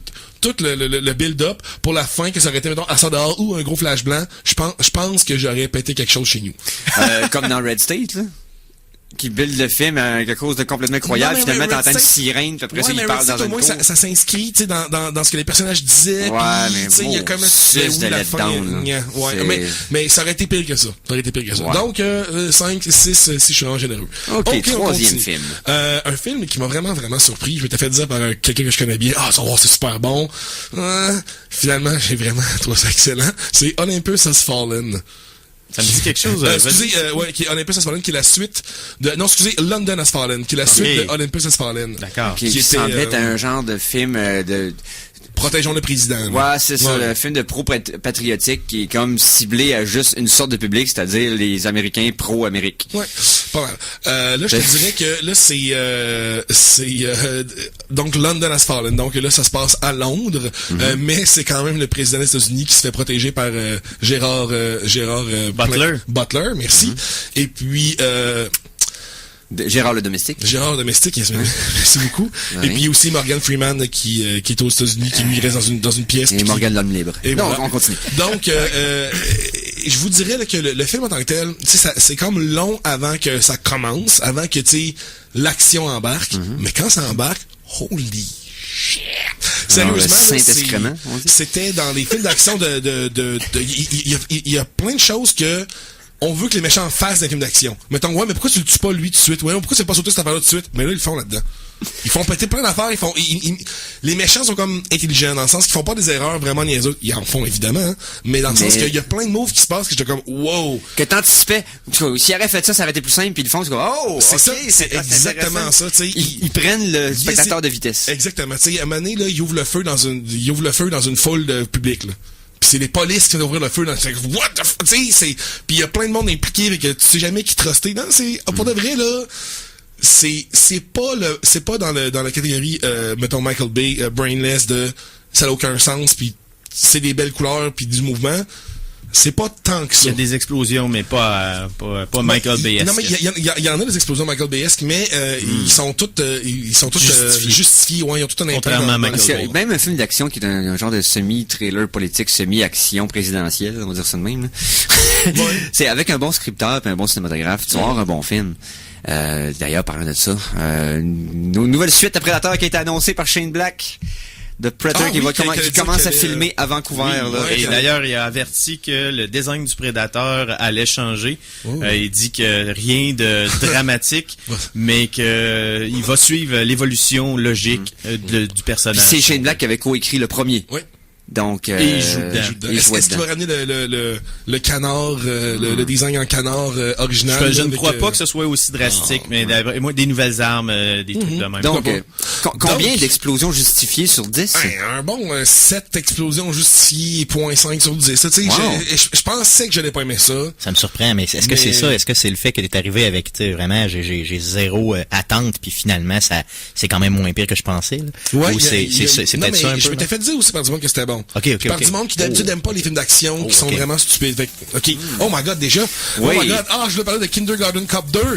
C: le build-up pour la fin, que ça aurait été, mettons, à ça dehors ou un gros flash blanc, je pense que j'aurais pété quelque chose chez nous.
B: Comme dans Red State, là. Qui build le film à quelque chose de complètement incroyable. Finalement, t'entends une sirène, puis après ça, il parle dans une cour.
C: Ça s'inscrit, tu sais, dans ce que les personnages disaient.
B: Ouais, mais
C: tu sais, il y a comme un
B: la fin.
C: Mais ça aurait été pire que ça. Ouais. Donc, 5, 6, si je suis vraiment généreux.
B: OK, troisième film.
C: Un film qui m'a vraiment, vraiment surpris. Je m'étais fait dire par quelqu'un que je connais bien. Ah, ça va, c'est super bon. Finalement, j'ai vraiment trouvé ça excellent. C'est Olympus Has Fallen.
H: Ça me dit quelque chose.
C: Qui est Olympus Has Fallen, qui est la suite de... Non, London Has Fallen, qui est la suite de Olympus Has Fallen.
B: D'accord. Qui semblait être un genre de film de...
C: Protégeons le président.
B: Ouais, c'est ça, le film de pro-patriotique qui est comme ciblé à juste une sorte de public, c'est-à-dire les Américains pro-Amérique.
C: Ouais, pas mal. Là, je te dirais que là, c'est donc London Has Fallen. Donc là, ça se passe à Londres, mais c'est quand même le président des États-Unis qui se fait protéger par Gérard Butler, merci. Et puis...
B: Gérard le domestique,
C: merci beaucoup. Ouais. Et puis aussi Morgan Freeman qui est aux États-Unis, qui lui reste dans une pièce.
B: Et Morgan l'homme libre.
C: Et
B: non,
C: voilà.
B: On continue.
C: Donc, je vous dirais là, que le film en tant que tel, c'est comme long avant que ça commence, avant que l'action embarque. Mais quand ça embarque, holy shit! Sérieusement, c'était dans les films d'action il y a plein de choses que on veut que les méchants fassent des films d'action. Mettons, mais pourquoi tu le tues pas lui tout de suite? Ouais, pourquoi c'est pas sauté cette affaire-là tout de suite? Mais là, ils le font là-dedans. Ils font péter plein d'affaires, les méchants sont comme intelligents, dans le sens qu'ils font pas des erreurs vraiment niaiseuses. Ils en font, évidemment, hein, mais dans le sens qu'il y a plein de moves qui se passent que j'étais comme, wow!
B: Que t'anticipais. S'ils auraient fait ça aurait été plus simple, puis ils le font, c'est comme, oh!
C: C'est ça, c'est exactement ça, tu sais.
B: Ils prennent le spectateur de vitesse.
C: Exactement, tu sais, à un moment donné, là, ils ouvrent le feu dans une foule de public, là. Pis c'est les polices qui viennent ouvrir le feu dans le... What the fuck? Tu sais, pis il y a plein de monde impliqué, avec tu sais jamais qui truster. Non, c'est, pour de vrai, là, c'est pas dans la catégorie, mettons, Michael Bay, brainless ça n'a aucun sens, pis c'est des belles couleurs, pis du mouvement. C'est pas tant que ça.
H: Il y a des explosions, mais pas Michael Bay-esque.
C: Non, mais il y en a des explosions Michael Bay-esque, mais ils sont toutes justifiées. Ouais, ils ont tout un impact.
B: Même un film d'action qui est un genre de semi-trailer politique, semi-action présidentielle, on va dire ça de même. C'est avec un bon scripteur et un bon cinématographe, tu vas avoir un bon film. D'ailleurs, parlant de ça, nos nouvelles suites à Predator qui a été annoncée par Shane Black. The Predator qui commence à filmer à Vancouver.
H: Et d'ailleurs, il a averti que le design du Prédateur allait changer. Il dit que rien de dramatique, mais que il va suivre l'évolution logique du personnage.
B: C'est Shane Black qui avait coécrit le premier.
C: Oui.
B: Donc,
C: et il joue dedans. Est-ce qu'il va ramener le canard, le design en canard original?
H: Je ne crois pas que ce soit aussi drastique, mais moi, des nouvelles armes, des trucs de même.
B: Donc, combien d'explosions justifiées sur 10?
C: Un bon 7 explosions justifiées, 0.5 sur 10. Tu sais, je pensais que je n'allais pas aimer ça.
D: Ça me surprend, mais est-ce que c'est ça? Est-ce que c'est le fait que t'es arrivé avec, tu sais, vraiment, j'ai zéro attente, puis finalement, c'est quand même moins pire que je pensais, là?
C: Ouais,
D: c'est peut-être ça un peu.
C: Je m'étais fait dire aussi par du monde que c'était bon.
D: Okay.
C: Par du monde qui d'habitude n'aime pas les films d'action, qui sont vraiment stupides. OK. Oh my God, déjà. Oui. Oh my God. Je voulais parler de Kindergarten Cop 2. Oh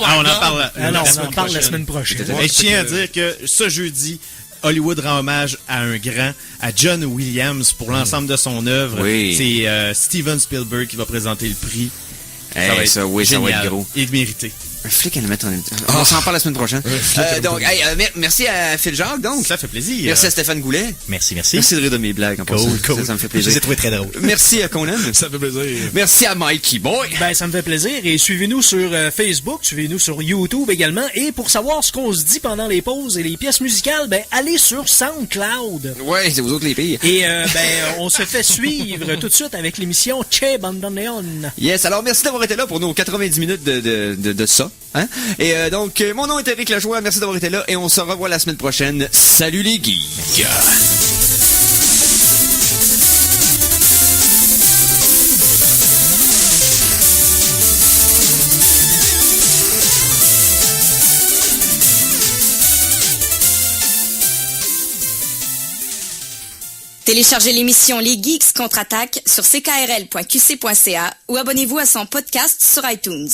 C: my God.
E: On en parle la semaine prochaine.
H: Et je tiens à dire que ce jeudi, Hollywood rend hommage à un grand, à John Williams pour l'ensemble de son œuvre.
B: Oui.
H: C'est Steven Spielberg qui va présenter le prix.
B: Ça va être
H: gros. Et mérité.
B: Un flic à le mettre en... On s'en parle la semaine prochaine. Donc, merci à Phil Jacques, donc.
H: Ça fait plaisir.
B: Merci à Stéphane Goulet.
D: Merci.
B: Merci de rire de mes blagues, en passant.
D: Cool.
B: Ça me fait plaisir.
D: Je les ai trouvés très drôles.
B: Merci à Conan.
C: Ça fait plaisir.
B: Merci à Mikey Boy.
E: Ben, ça me fait plaisir. Et suivez-nous sur Facebook, suivez-nous sur YouTube également. Et pour savoir ce qu'on se dit pendant les pauses et les pièces musicales, ben, allez sur SoundCloud.
B: Ouais, c'est vous autres les pires.
E: Et, on se fait suivre tout de suite avec l'émission Che Bandoneon.
B: Yes, alors merci d'avoir été là pour nos 90 minutes de ça. Hein? Et donc, mon nom est Éric Lajoie, merci d'avoir été là et on se revoit la semaine prochaine. Salut les geeks!
G: Téléchargez l'émission Les Geeks contre-attaque sur ckrl.qc.ca ou abonnez-vous à son podcast sur iTunes.